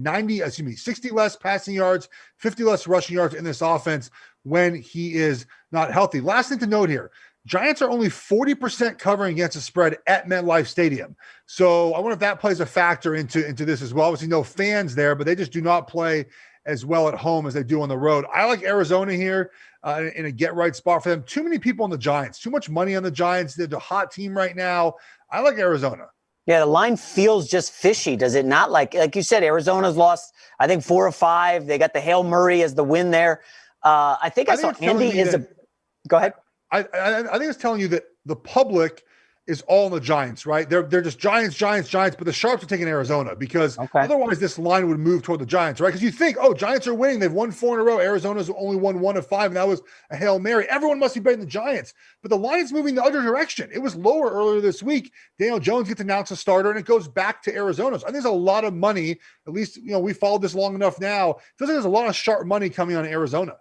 60 less passing yards, 50 less rushing yards in this offense when he is not healthy. Last thing to note here, Giants are only 40% covering against the spread at MetLife Stadium. So I wonder if that plays a factor into this as well. Obviously no fans there, but they just do not play as well at home as they do on the road. I like Arizona here in a get-right spot for them. Too many people on the Giants. Too much money on the Giants. They're the hot team right now. I like Arizona. Yeah, the line feels just fishy, does it not? Like you said, Arizona's lost, I think, 4 or 5. They got the Hail Murray as the win there. I think I saw Andy is a – go ahead. I think it's telling you that the public is all in the Giants, right? They're just Giants, but the Sharps are taking Arizona because otherwise this line would move toward the Giants, right? Because you think, oh, Giants are winning. They've won 4 in a row. Arizona's only won 1 of 5, and that was a Hail Mary. Everyone must be betting the Giants. But the line's moving the other direction. It was lower earlier this week. Daniel Jones gets announced a starter, and it goes back to Arizona. So I think there's a lot of money. At least, we followed this long enough now. It feels like there's a lot of sharp money coming on Arizona.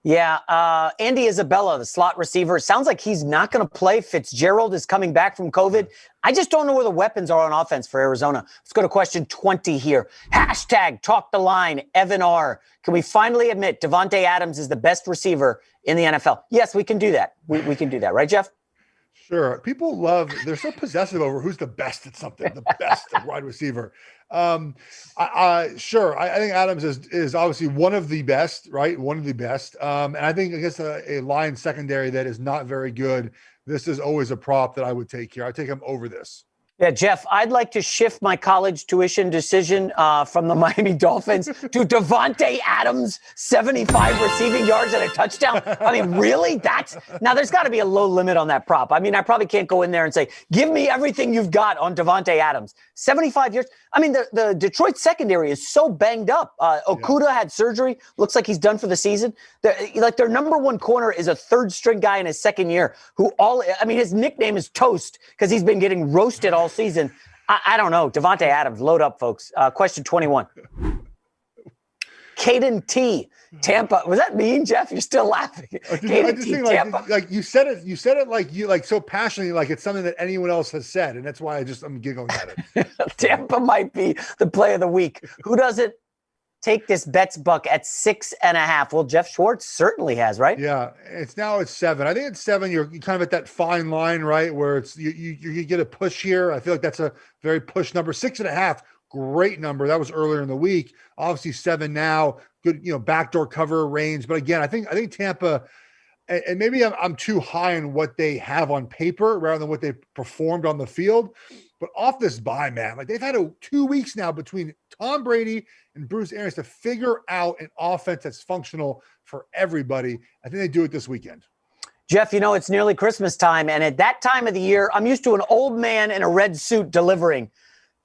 Yeah, Andy Isabella, the slot receiver, sounds like he's not going to play. Fitzgerald is coming back from COVID. I just don't know where the weapons are on offense for Arizona. Let's go to question 20 here. Hashtag talk the line, Evan R. Can we finally admit Davante Adams is the best receiver in the NFL? Yes, we can do that. We can do that, right, Geoff? Sure. People they're so possessive over who's the best at something, the best at wide receiver. Sure. I think Adams is obviously one of the best, right? One of the best. And I think against a line secondary that is not very good, this is always a prop that I would take here. I take him over this. Yeah, Geoff, I'd like to shift my college tuition decision from the Miami Dolphins to Davante Adams, 75 receiving yards and a touchdown. I mean, really? Now there's got to be a low limit on that prop. I mean, I probably can't go in there and say, give me everything you've got on Davante Adams. 75 yards. I mean, the Detroit secondary is so banged up. Okudah had surgery. Looks like he's done for the season. Their number one corner is a third-string guy in his second year his nickname is Toast because he's been getting roasted all season. I don't know. Davante Adams, load up, folks. Question 21. Caden T. Tampa. Was that mean, Geoff? You're still laughing. Caden T. Tampa. Like you said it like so passionately, like it's something that anyone else has said, and that's why I'm giggling at it. Tampa might be the play of the week. Who doesn't take this bets buck at 6.5? Well, Jeff Schwartz certainly has, right? Yeah, it's 7. I think at 7, you're kind of at that fine line, right, where it's you get a push here. I feel like that's a very push number. 6.5. Great number. That was earlier in the week. Obviously 7 now. Good, backdoor cover range. But again, I think Tampa, and maybe I'm too high on what they have on paper rather than what they performed on the field. But off this bye, man, like they've had 2 weeks now between Tom Brady and Bruce Arians to figure out an offense that's functional for everybody. I think they do it this weekend. Geoff, it's nearly Christmas time. And at that time of the year, I'm used to an old man in a red suit delivering.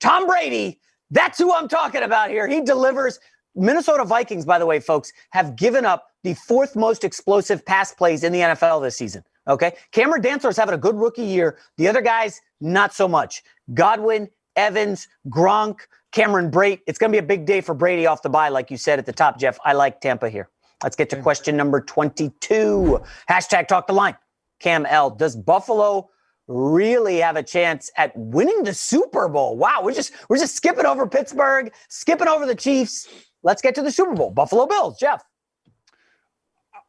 Tom Brady, that's who I'm talking about here. He delivers. Minnesota Vikings, by the way, folks, have given up the 4th most explosive pass plays in the NFL this season. Okay. Cameron Dantzler's having a good rookie year. The other guys, not so much. Godwin, Evans, Gronk, Cameron Brate. It's going to be a big day for Brady off the bye, like you said at the top, Geoff. I like Tampa here. Let's get to question number 22. Hashtag talk the line. Cam L. Does Buffalo really have a chance at winning the Super Bowl? Wow, we're just skipping over Pittsburgh, skipping over the Chiefs. Let's get to the Super Bowl. Buffalo Bills, Geoff.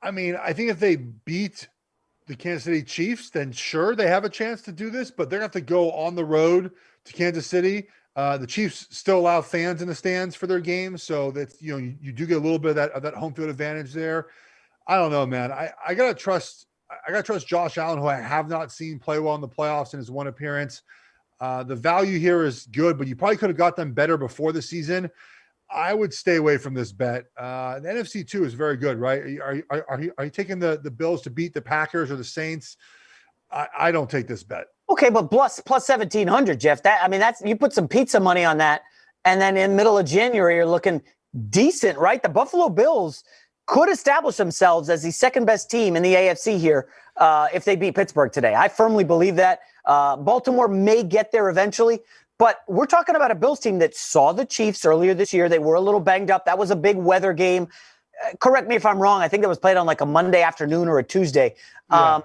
I mean, I think if they beat the Kansas City Chiefs, then sure, they have a chance to do this, but they're going to have to go on the road to Kansas City. The Chiefs still allow fans in the stands for their games, so that's you do get a little bit of that home field advantage there. I don't know, man. I gotta trust Josh Allen, who I have not seen play well in the playoffs in his one appearance. The value here is good, but you probably could have got them better before the season. I would stay away from this bet. The NFC too is very good, right? Are you taking the Bills to beat the Packers or the Saints? I don't take this bet. Okay, but plus 1,700, Geoff. That's you put some pizza money on that, and then in middle of January you're looking decent, right? The Buffalo Bills could establish themselves as the second best team in the AFC here if they beat Pittsburgh today. I firmly believe that. Baltimore may get there eventually. But we're talking about a Bills team that saw the Chiefs earlier this year. They were a little banged up. That was a big weather game. Correct me if I'm wrong. I think that was played on like a Monday afternoon or a Tuesday. Yeah.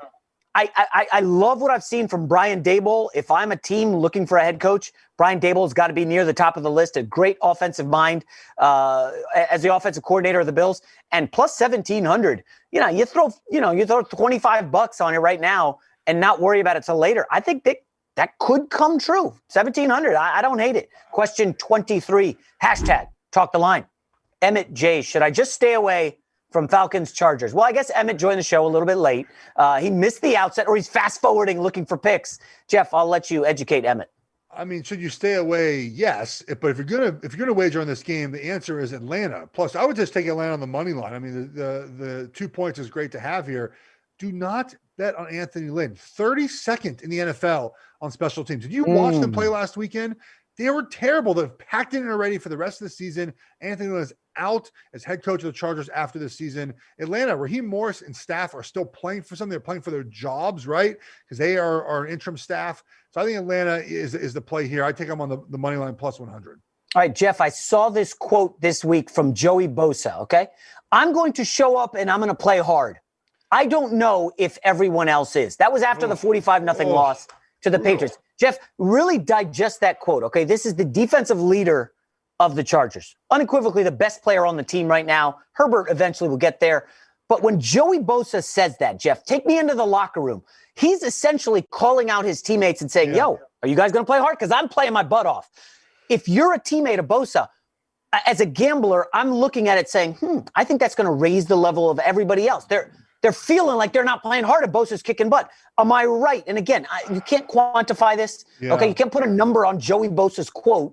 I love what I've seen from Brian Daboll. If I'm a team looking for a head coach, Brian Daboll's got to be near the top of the list. A great offensive mind as the offensive coordinator of the Bills. And plus 1,700. You throw $25 on it right now and not worry about it till later. I think that could come true. 1,700. I don't hate it. Question 23. Hashtag talk the line. Emmett J. Should I just stay away from Falcons Chargers? Well, I guess Emmett joined the show a little bit late. He missed the outset, or he's fast forwarding looking for picks. Geoff, I'll let you educate Emmett. I mean, should you stay away? Yes. But if you're gonna wager on this game, the answer is Atlanta. Plus, I would just take Atlanta on the money line. I mean, the 2 points is great to have here. do not bet on Anthony Lynn. 32nd in the NFL on special teams. Did you watch them play last weekend? They were terrible. They've packed it in already for the rest of the season. Anthony Lynn is out as head coach of the Chargers after the season. Atlanta, Raheem Morris and staff are still playing for something. They're playing for their jobs, right? Because they are an interim staff. So I think Atlanta is the play here. I take them on the money line plus 100. All right, Geoff, I saw this quote this week from Joey Bosa, okay? I'm going to show up and I'm going to play hard. I don't know if everyone else is. That was after the 45-0 loss to the Patriots. Geoff, really digest that quote, okay? This is the defensive leader of the Chargers. Unequivocally the best player on the team right now. Herbert eventually will get there. But when Joey Bosa says that, Geoff, take me into the locker room. He's essentially calling out his teammates and saying, yo, are you guys going to play hard? Because I'm playing my butt off. If you're a teammate of Bosa, as a gambler, I'm looking at it saying, I think that's going to raise the level of everybody else. They're feeling like they're not playing hard and Bosa's kicking butt. Am I right? And again, you can't quantify this. Yeah. Okay, you can't put a number on Joey Bosa's quote,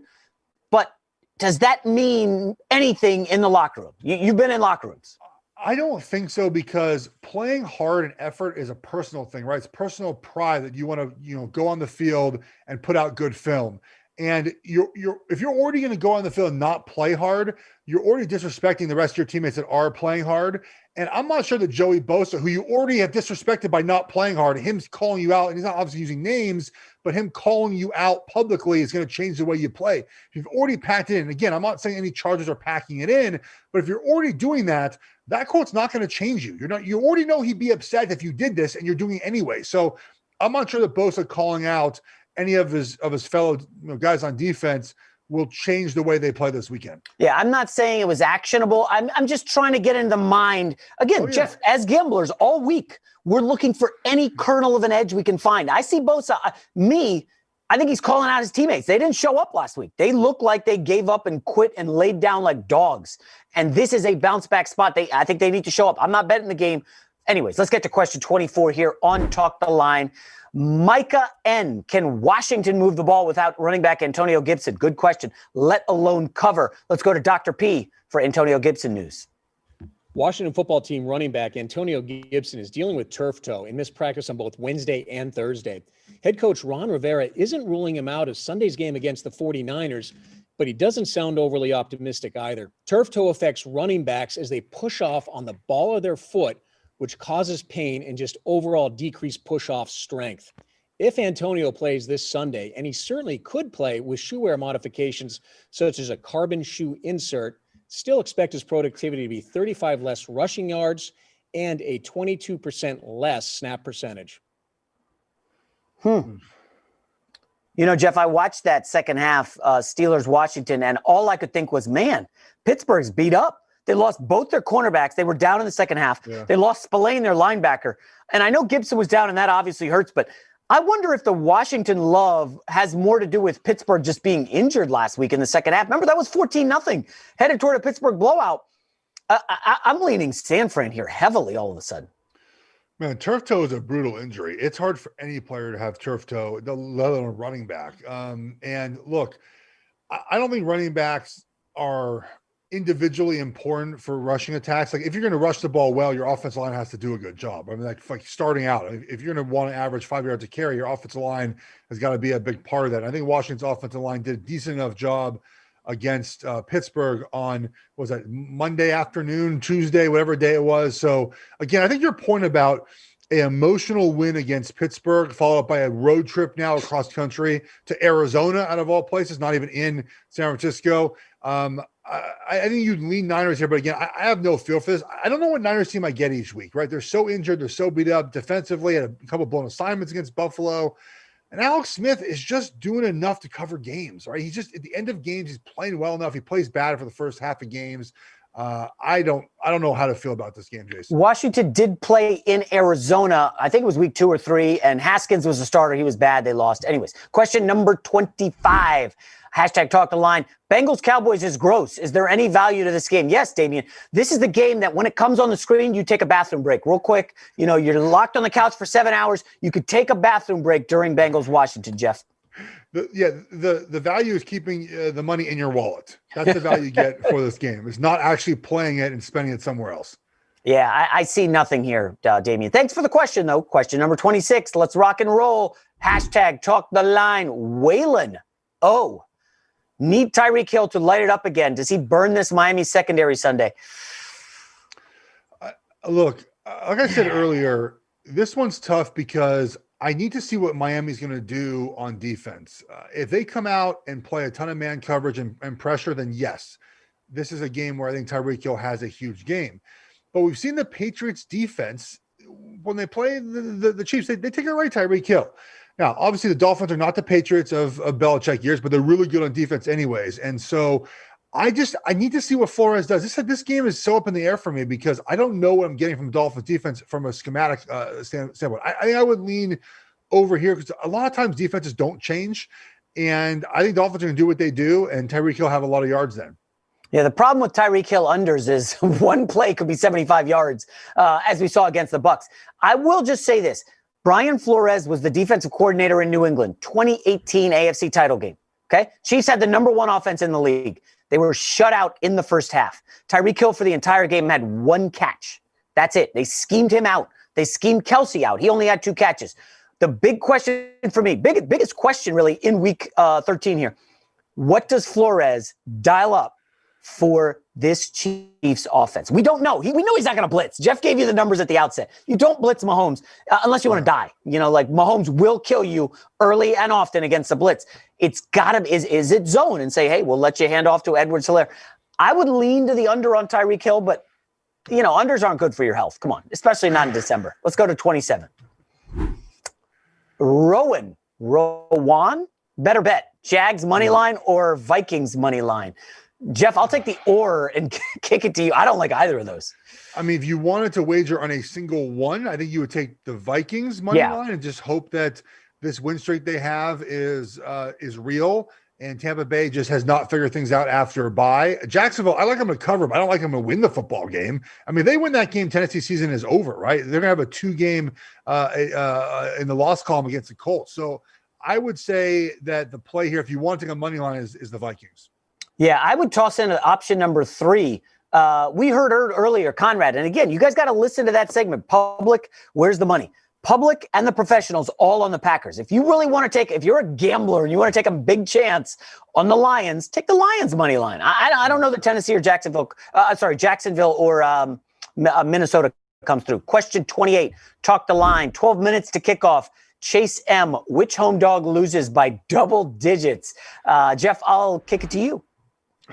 but does that mean anything in the locker room? You've been in locker rooms. I don't think so, because playing hard and effort is a personal thing, right? It's personal pride that you want to, go on the field and put out good film. And if you're already going to go on the field and not play hard, you're already disrespecting the rest of your teammates that are playing hard. And I'm not sure that Joey Bosa, who you already have disrespected by not playing hard, him calling you out, and he's not obviously using names, but him calling you out publicly is going to change the way you play. If you've already packed it in, again, I'm not saying any Chargers are packing it in, but if you're already doing that, that quote's not going to change you. You already know he'd be upset if you did this, and you're doing it anyway. So I'm not sure that Bosa calling out any of his fellow guys on defense will change the way they play this weekend. Yeah, I'm not saying it was actionable. I'm just trying to get in the mind. Again, Geoff, as gamblers all week, we're looking for any kernel of an edge we can find. I see Bosa. I think he's calling out his teammates. They didn't show up last week. They look like they gave up and quit and laid down like dogs. And this is a bounce back spot. I think they need to show up. I'm not betting the game. Anyways, let's get to question 24 here on Talk the Line. Micah N. Can Washington move the ball without running back Antonio Gibson? Good question. Let alone cover. Let's go to Dr. P for Antonio Gibson news. Washington football team running back Antonio Gibson is dealing with turf toe and missed practice on both Wednesday and Thursday. Head coach Ron Rivera isn't ruling him out of Sunday's game against the 49ers, but he doesn't sound overly optimistic either. Turf toe affects running backs as they push off on the ball of their foot, which causes pain and just overall decreased push-off strength. If Antonio plays this Sunday, and he certainly could play with shoe wear modifications such as a carbon shoe insert, still expect his productivity to be 35 less rushing yards and a 22% less snap percentage. Geoff, I watched that second half Steelers-Washington, and all I could think was, man, Pittsburgh's beat up. They lost both their cornerbacks. They were down in the second half. Yeah. They lost Spillane, their linebacker. And I know Gibson was down, and that obviously hurts. But I wonder if the Washington love has more to do with Pittsburgh just being injured last week in the second half. Remember, that was 14-0, headed toward a Pittsburgh blowout. I'm leaning San Fran here heavily all of a sudden. Man, turf toe is a brutal injury. It's hard for any player to have turf toe, let alone a running back. And look, I don't think running backs are individually important for rushing attacks. Like, if you're going to rush the ball well, your offensive line has to do a good job. I mean, like starting out, if you're going to want to average 5 yards a carry, your offensive line has got to be a big part of that. I think Washington's offensive line did a decent enough job against Pittsburgh on, was that Monday afternoon, Tuesday, whatever day it was. So again, I think your point about an emotional win against Pittsburgh, followed up by a road trip now across country to Arizona, out of all places, not even in San Francisco. I think you'd lean Niners here, but again, I have no feel for this. I don't know what Niners team I get each week, right? They're so injured. They're so beat up defensively, had a couple blown assignments against Buffalo. And Alex Smith is just doing enough to cover games, right? He's just, at the end of games, he's playing well enough. He plays bad for the first half of games. I don't know how to feel about this game, Jason. Washington did play in Arizona. I think it was week 2 or 3, and Haskins was a starter. He was bad. They lost. Anyways, question number 25. Hashtag Talk the Line. Bengals Cowboys is gross. Is there any value to this game? Yes, Damian. This is the game that when it comes on the screen, you take a bathroom break real quick. You're locked on the couch for 7 hours. You could take a bathroom break during Bengals Washington, Geoff. The value is keeping the money in your wallet. That's the value you get for this game. It's not actually playing it and spending it somewhere else. Yeah, I see nothing here, Damian. Thanks for the question, though. Question number 26. Let's rock and roll. Hashtag talk the line. Waylon. Oh, need Tyreek Hill to light it up again. Does he burn this Miami secondary Sunday? Look, like I said earlier, this one's tough because I need to see what Miami's going to do on defense. If they come out and play a ton of man coverage and pressure, then yes, this is a game where I think Tyreek Hill has a huge game. But we've seen the Patriots defense, when they play the Chiefs, they take it right, Tyreek Hill. Now, obviously, the Dolphins are not the Patriots of Belichick years, but they're really good on defense anyways. And so I need to see what Flores does. This game is so up in the air for me because I don't know what I'm getting from Dolphins defense from a schematic standpoint. I would lean over here because a lot of times defenses don't change. And I think Dolphins are going to do what they do, and Tyreek Hill have a lot of yards then. Yeah, the problem with Tyreek Hill unders is one play could be 75 yards, as we saw against the Bucs. I will just say this. Brian Flores was the defensive coordinator in New England, 2018 AFC title game. Okay? Chiefs had the number one offense in the league. They were shut out in the first half. Tyreek Hill for the entire game had one catch. That's it. They schemed him out. They schemed Kelsey out. He only had 2 catches. The big question for me, biggest question really in week 13 here, what does Flores dial up for this Chiefs offense? We don't know. We know he's not going to blitz. Geoff gave you the numbers at the outset. You don't blitz Mahomes unless you want to die. Like Mahomes will kill you early and often against the blitz. It's got to, is it zone and say, hey, we'll let you hand off to Edwards-Helaire. I would lean to the under on Tyreek Hill, but unders aren't good for your health. Come on, especially not in December. Let's go to 27. Rowan, better bet. Jags money line or Vikings money line? Geoff, I'll take the or and kick it to you. I don't like either of those. I mean, if you wanted to wager on a single one, I think you would take the Vikings money line and just hope that this win streak they have is real, and Tampa Bay just has not figured things out after a bye. Jacksonville, I like them to cover, but I don't like them to win the football game. I mean, they win that game, Tennessee season is over, right? They're going to have a 2-game in the loss column against the Colts. So I would say that the play here, if you want to take a money line, is the Vikings. Yeah, I would toss in option number 3. We heard earlier, Conrad, and again, you guys got to listen to that segment. Public, where's the money? Public and the professionals all on the Packers. If you really want to if you're a gambler and you want to take a big chance on the Lions, take the Lions money line. I don't know that Tennessee or Jacksonville or Minnesota comes through. Question 28, talk the line, 12 minutes to kickoff. Chase M, which home dog loses by double digits? Geoff, I'll kick it to you.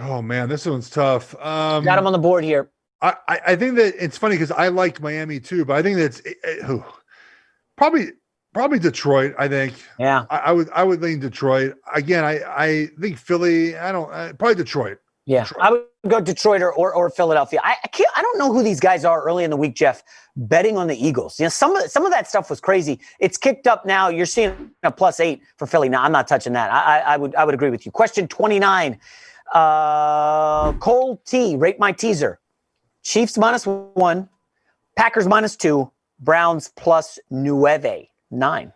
Oh, man, this one's tough. Got him on the board here. I think that it's funny because I like Miami too, but I think that's probably Detroit. I think. Yeah. I would lean Detroit again. I think Philly. Probably Detroit. Yeah, Detroit. I would go Detroit or Philadelphia. I don't know who these guys are early in the week, Geoff. Betting on the Eagles. Some of that stuff was crazy. It's kicked up now. You're seeing a +8 for Philly. Now I'm not touching that. I would agree with you. Question 29. Cole T, rate my teaser. Chiefs -1, Packers -2, Browns +9.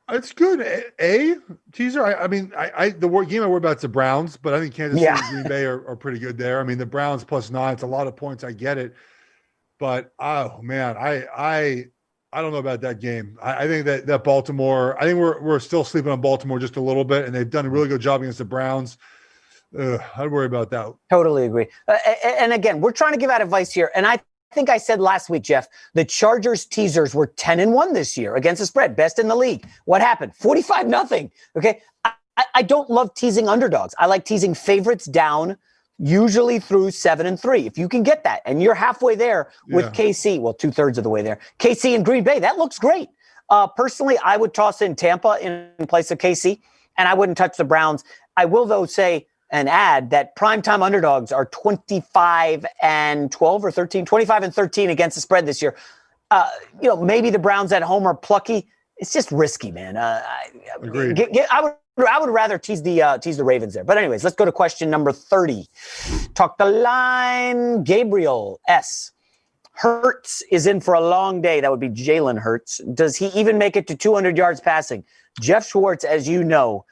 It's good. A teaser. I mean, the game I worry about is the Browns, but I think Kansas City and Green Bay are pretty good there. I mean, the Browns +9. It's a lot of points. I get it, but oh man, I don't know about that game. I think that Baltimore. I think we're still sleeping on Baltimore just a little bit, and they've done a really good job against the Browns. I'd worry about that. Totally agree. And again, we're trying to give out advice here. And I think I said last week, Geoff, the Chargers teasers were 10-1 this year against the spread, best in the league. What happened? 45-0. Okay. I don't love teasing underdogs. I like teasing favorites down, usually through 7-3. If you can get that, and you're halfway there with KC, well, 2/3 of the way there. KC and Green Bay, that looks great. Personally, I would toss in Tampa in place of KC, and I wouldn't touch the Browns. I will, though, say and add that primetime underdogs are 25-12 or 13, 25-13 against the spread this year. Maybe the Browns at home are plucky. It's just risky, man. Agreed. I would rather tease the Ravens there. But anyways, let's go to question number 30. Talk the line. Gabriel S. Hurts is in for a long day. That would be Jalen Hurts. Does he even make it to 200 yards passing? Geoff Schwartz, as you know,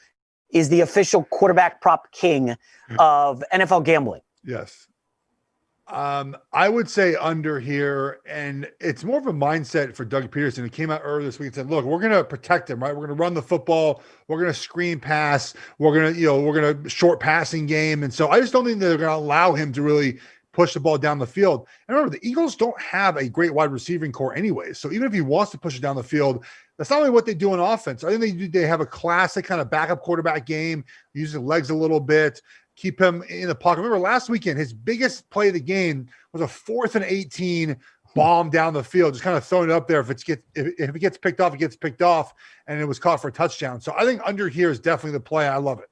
is the official quarterback prop king of NFL gambling. Yes. I would say under here, and it's more of a mindset for Doug Peterson, who came out earlier this week and said, look, we're going to protect him, right? We're going to run the football. We're going to screen pass. We're going to short passing game. And so I just don't think they're going to allow him to really push the ball down the field. And remember, the Eagles don't have a great wide receiving core anyway. So even if he wants to push it down the field, that's not only what they do on offense. I think they have a classic kind of backup quarterback game, using legs a little bit, keep him in the pocket. Remember last weekend, his biggest play of the game was a 4th and 18 bomb down the field, just kind of throwing it up there. If it gets picked off, it gets picked off, and it was caught for a touchdown. So I think under here is definitely the play. I love it.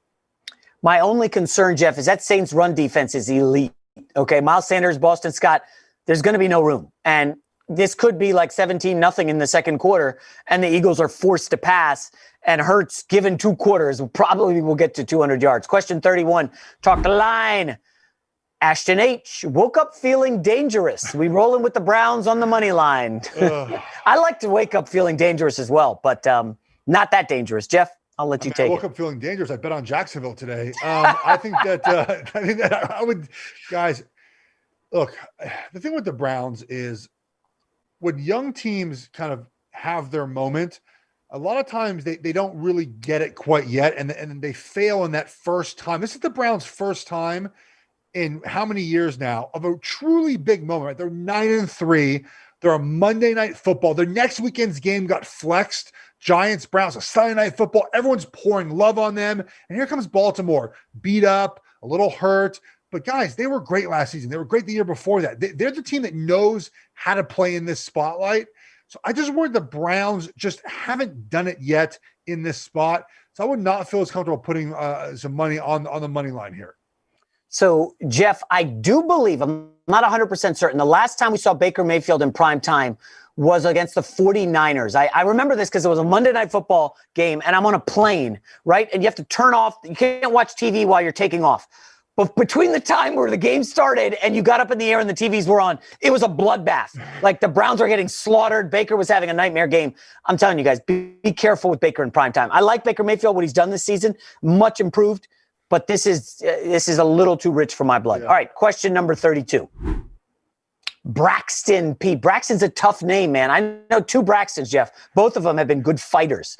My only concern, Geoff, is that Saints run defense is elite. Okay, Miles Sanders, Boston Scott, there's going to be no room. And this could be like 17-0 in the second quarter, and the Eagles are forced to pass. And Hurts, given 2 quarters, probably will get to 200 yards. Question 31, talk the line. Ashton H. woke up feeling dangerous. We rolling with the Browns on the money line. I like to wake up feeling dangerous as well, but not that dangerous. Geoff, I'll let you take it. I woke up feeling dangerous. I bet on Jacksonville today. I think that I would, guys, look, the thing with the Browns is when young teams kind of have their moment, a lot of times they don't really get it quite yet, and they fail in that first time. This is the Browns' first time in how many years now of a truly big moment, right? They're 9-3. They're a Monday Night Football. Their next weekend's game got flexed. Giants, Browns, a Sunday Night Football. Everyone's pouring love on them. And here comes Baltimore, beat up, a little hurt. But guys, they were great last season. They were great the year before that. They're the team that knows how to play in this spotlight. So I just worry the Browns just haven't done it yet in this spot. So I would not feel as comfortable putting some money on the money line here. So, Geoff, I do believe, I'm not 100% certain, the last time we saw Baker Mayfield in prime time was against the 49ers. I remember this because it was a Monday Night Football game, and I'm on a plane, right? And you have to turn off. You can't watch TV while you're taking off. But between the time where the game started and you got up in the air and the TVs were on, it was a bloodbath. Like the Browns were getting slaughtered. Baker was having a nightmare game. I'm telling you guys, be careful with Baker in prime time. I like Baker Mayfield, what he's done this season, much improved. But this is a little too rich for my blood. Yeah. All right, question number 32. Braxton P. Braxton's a tough name, man. I know 2 Braxtons, Geoff. Both of them have been good fighters.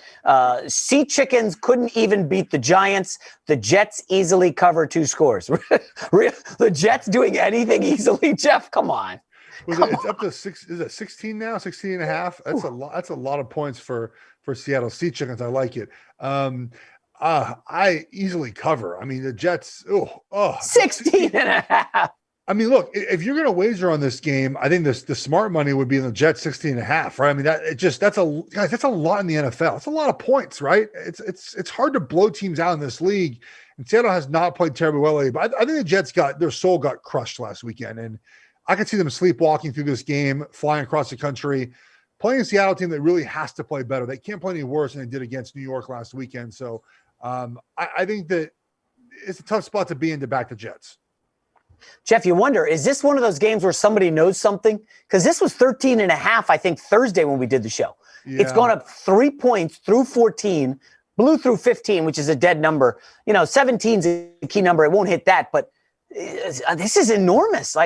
Sea Chickens couldn't even beat the Giants. The Jets easily cover 2 scores. The Jets doing anything easily, Geoff? Come on. It's up to 6. Is it 16 now? 16 and a half? That's a lot. That's a lot of points for Seattle. Sea Chickens, I like it. I easily cover. I mean, the Jets, 16 and a half. I mean, look, if you're going to wager on this game, I think the smart money would be in the Jets 16 and a half, right? I mean, that's a lot in the NFL. It's a lot of points, right? It's hard to blow teams out in this league. And Seattle has not played terribly well lately, but I think the Jets their soul got crushed last weekend. And I could see them sleepwalking through this game, flying across the country, playing a Seattle team that really has to play better. They can't play any worse than they did against New York last weekend. So I think that it's a tough spot to be in to back the Jets. Geoff, you wonder, is this one of those games where somebody knows something? Because this was 13 and a half, I think, Thursday when we did the show. Yeah. It's gone up 3 points through 14, blew through 15, which is a dead number. 17 is a key number. It won't hit that, but this is enormous.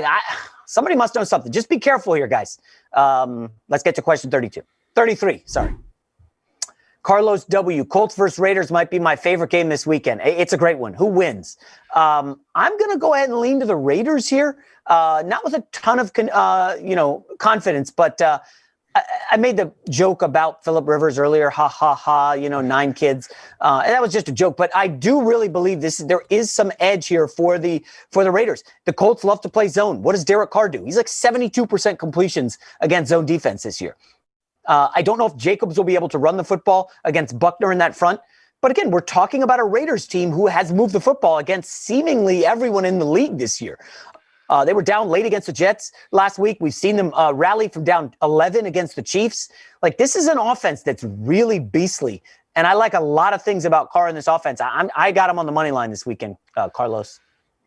Somebody must know something. Just be careful here, guys. Let's get to question 33, sorry. Carlos W. Colts versus Raiders might be my favorite game this weekend. It's a great one. Who wins? I'm going to go ahead and lean to the Raiders here. Not with a ton of confidence, but I made the joke about Phillip Rivers earlier. Ha, ha, ha, 9 kids. And that was just a joke. But I do really believe there is some edge here for the Raiders. The Colts love to play zone. What does Derek Carr do? He's like 72% completions against zone defense this year. I don't know if Jacobs will be able to run the football against Buckner in that front. But again, we're talking about a Raiders team who has moved the football against seemingly everyone in the league this year. They were down late against the Jets last week. We've seen them rally from down 11 against the Chiefs. This is an offense that's really beastly. And I like a lot of things about Carr in this offense. I got him on the money line this weekend, Carlos.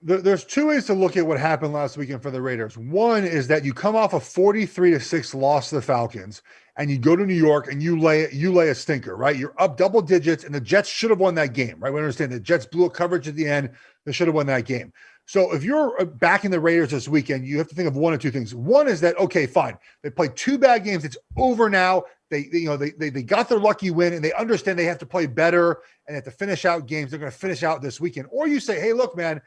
There's 2 ways to look at what happened last weekend for the Raiders. One is that you come off a 43-6 loss to the Falcons, and you go to New York and you lay a stinker, right? You're up double digits, and the Jets should have won that game, right? We understand the Jets blew a coverage at the end. They should have won that game. So if you're backing the Raiders this weekend, you have to think of one or two things. One is that, okay, fine. They played 2 bad games. It's over now. They got their lucky win, and they understand they have to play better and have to finish out games. They're going to finish out this weekend. Or you say, hey, look, man,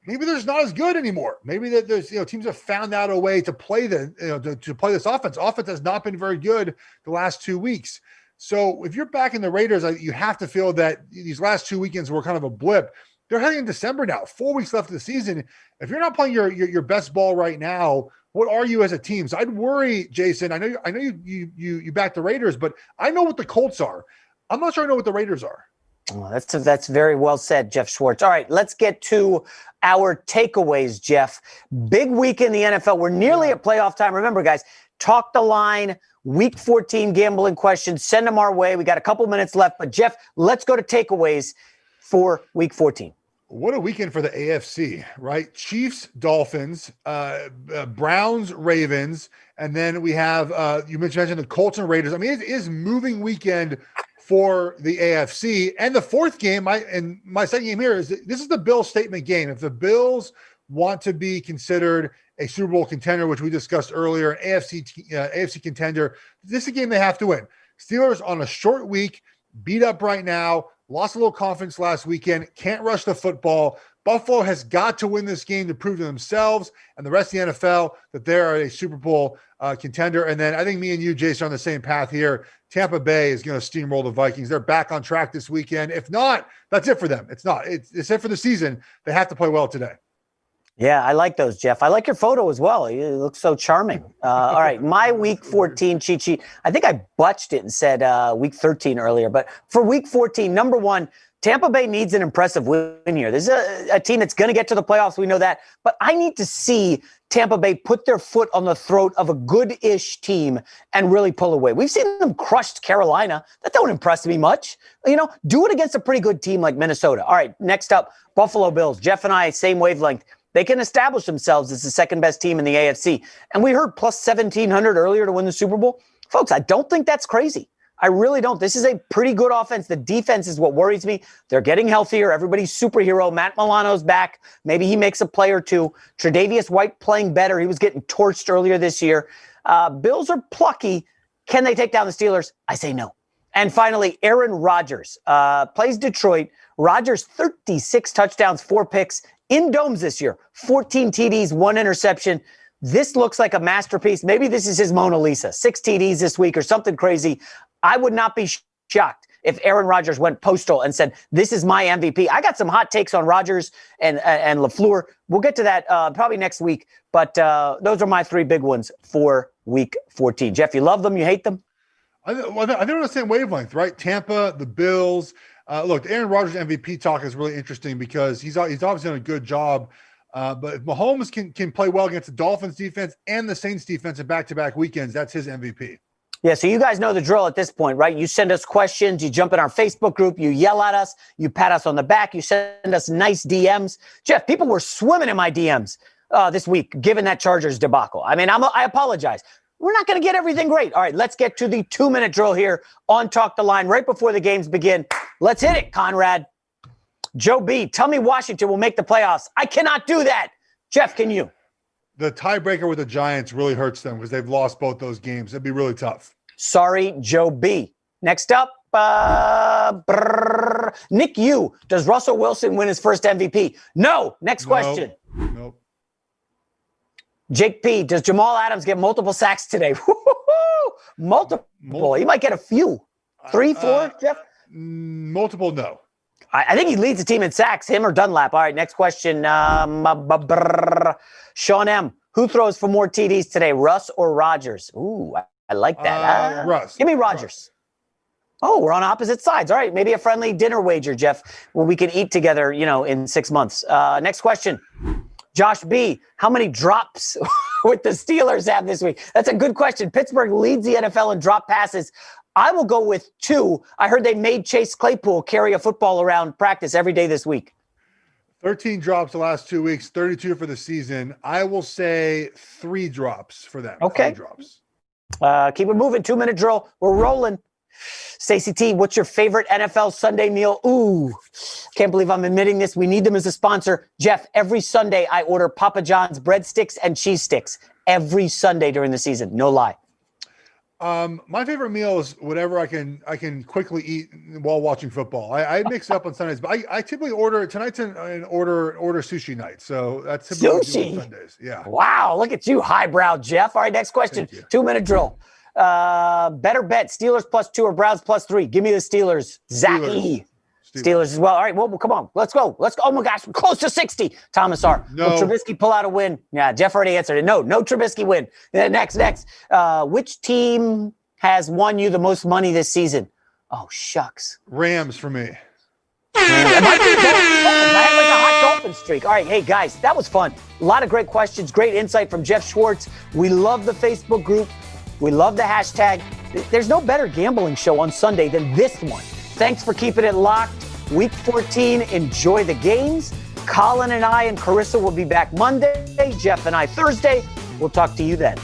maybe they're not as good anymore. Maybe that there's, teams have found out a way to play to play this offense. Offense has not been very good the last 2 weeks. So if you're backing the Raiders, you have to feel that these last 2 weekends were kind of a blip. They're heading in December now, 4 weeks left of the season. If you're not playing your best ball right now, what are you as a team? So I'd worry, Jason. I know you back the Raiders, but I know what the Colts are. I'm not sure I know what the Raiders are. Oh, that's very well said, Geoff Schwartz. All right, let's get to our takeaways, Geoff. Big week in the NFL. We're nearly at playoff time. Remember, guys, talk the line. Week 14 gambling questions. Send them our way. We got a couple minutes left. But, Geoff, let's go to takeaways for Week 14. What a weekend for the AFC, right? Chiefs, Dolphins, Browns, Ravens, and then we have, you mentioned the Colts and Raiders. I mean, it is moving weekend for the AFC. And the fourth game, my second game here, is this is the Bills statement game. If the Bills want to be considered a Super Bowl contender, which we discussed earlier, an AFC contender, this is a game they have to win. Steelers on a short week, beat up right now, lost a little confidence last weekend, can't rush the football. Buffalo has got to win this game to prove to themselves and the rest of the NFL that they're a Super Bowl contender. And then I think me and you, Jason, are on the same path here. Tampa Bay is going to steamroll the Vikings. They're back on track this weekend. If not, that's it for them. It's it for the season. They have to play well today. Yeah, I like those, Geoff. I like your photo as well. You look so charming. All right, my Week 14 cheat sheet. I think I butched it and said Week 13 earlier. But for Week 14, number one, Tampa Bay needs an impressive win here. This is a team that's going to get to the playoffs. We know that. But I need to see Tampa Bay put their foot on the throat of a good-ish team and really pull away. We've seen them crushed Carolina. That don't impress me much. Do it against a pretty good team like Minnesota. All right, next up, Buffalo Bills. Geoff and I, same wavelength. They can establish themselves as the second best team in the AFC. And we heard plus 1,700 earlier to win the Super Bowl. Folks, I don't think that's crazy. I really don't. This is a pretty good offense. The defense is what worries me. They're getting healthier. Everybody's superhero. Matt Milano's back. Maybe he makes a play or two. Tre'Davious White playing better. He was getting torched earlier this year. Bills are plucky. Can they take down the Steelers? I say no. And finally, Aaron Rodgers plays Detroit. Rodgers, 36 touchdowns, 4 picks. In domes this year, 14 TDs, 1 interception. This looks like a masterpiece. Maybe this is his Mona Lisa. 6 TDs this week or something crazy. I would not be shocked if Aaron Rodgers went postal and said, this is my MVP. I got some hot takes on Rodgers and LaFleur. We'll get to that probably next week. But those are my 3 big ones for Week 14. Geoff, you love them? You hate them? I think we're on the same wavelength, right? Tampa, the Bills. Look, the Aaron Rodgers MVP talk is really interesting because he's obviously done a good job. But if Mahomes can play well against the Dolphins defense and the Saints defense in back-to-back weekends, that's his MVP. Yeah, so you guys know the drill at this point, right? You send us questions, you jump in our Facebook group, you yell at us, you pat us on the back, you send us nice DMs. Geoff, people were swimming in my DMs this week, given that Chargers debacle. I mean, I apologize. We're not going to get everything great. All right, let's get to the 2-minute drill here on Talk the Line right before the games begin. Let's hit it, Conrad. Joe B, tell me Washington will make the playoffs. I cannot do that. Geoff, can you? The tiebreaker with the Giants really hurts them because they've lost both those games. It'd be really tough. Sorry, Joe B. Next up, Nick U. Does Russell Wilson win his first MVP? No. Next question. Nope. Jake P. Does Jamal Adams get multiple sacks today? Multiple. He might get a few. 3, 4, Geoff? Multiple, no. I think he leads the team in sacks, him or Dunlap. All right, next question. Sean M. Who throws for more TDs today, Russ or Rodgers? Ooh, I like that. Russ. Give me Rodgers. Oh, we're on opposite sides. All right, maybe a friendly dinner wager, Geoff, where we can eat together, in 6 months. Next question. Josh B., how many drops would the Steelers have this week? That's a good question. Pittsburgh leads the NFL in drop passes. I will go with 2. I heard they made Chase Claypool carry a football around practice every day this week. 13 drops the last 2 weeks, 32 for the season. I will say 3 drops for them. Okay. 3 drops. Keep it moving. 2-minute drill. We're rolling. Stacey T, what's your favorite NFL Sunday meal? Ooh, can't believe I'm admitting this. We need them as a sponsor. Geoff, every Sunday I order Papa John's breadsticks and cheese sticks. Every Sunday during the season. No lie. My favorite meal is whatever I can quickly eat while watching football. I mix it up on Sundays, but I typically order tonight's an order sushi night. So that's typically what I do on Sundays. Yeah. Wow, look at you, highbrow Geoff. All right, next question. 2-minute drill. Better bet, Steelers +2 or Browns +3. Give me the Steelers. Zach E. Steelers as well. All right, well, come on. Let's go. Oh, my gosh, we're close to 60. Thomas R. No. Will Trubisky pull out a win? Yeah, Geoff already answered it. No Trubisky win. Next. Which team has won you the most money this season? Oh, shucks. Rams for me. I had like a hot Dolphin streak. All right, hey, guys, that was fun. A lot of great questions, great insight from Geoff Schwartz. We love the Facebook group. We love the hashtag. There's no better gambling show on Sunday than this one. Thanks for keeping it locked. Week 14, enjoy the games. Colin and I and Carissa will be back Monday. Geoff and I Thursday. We'll talk to you then.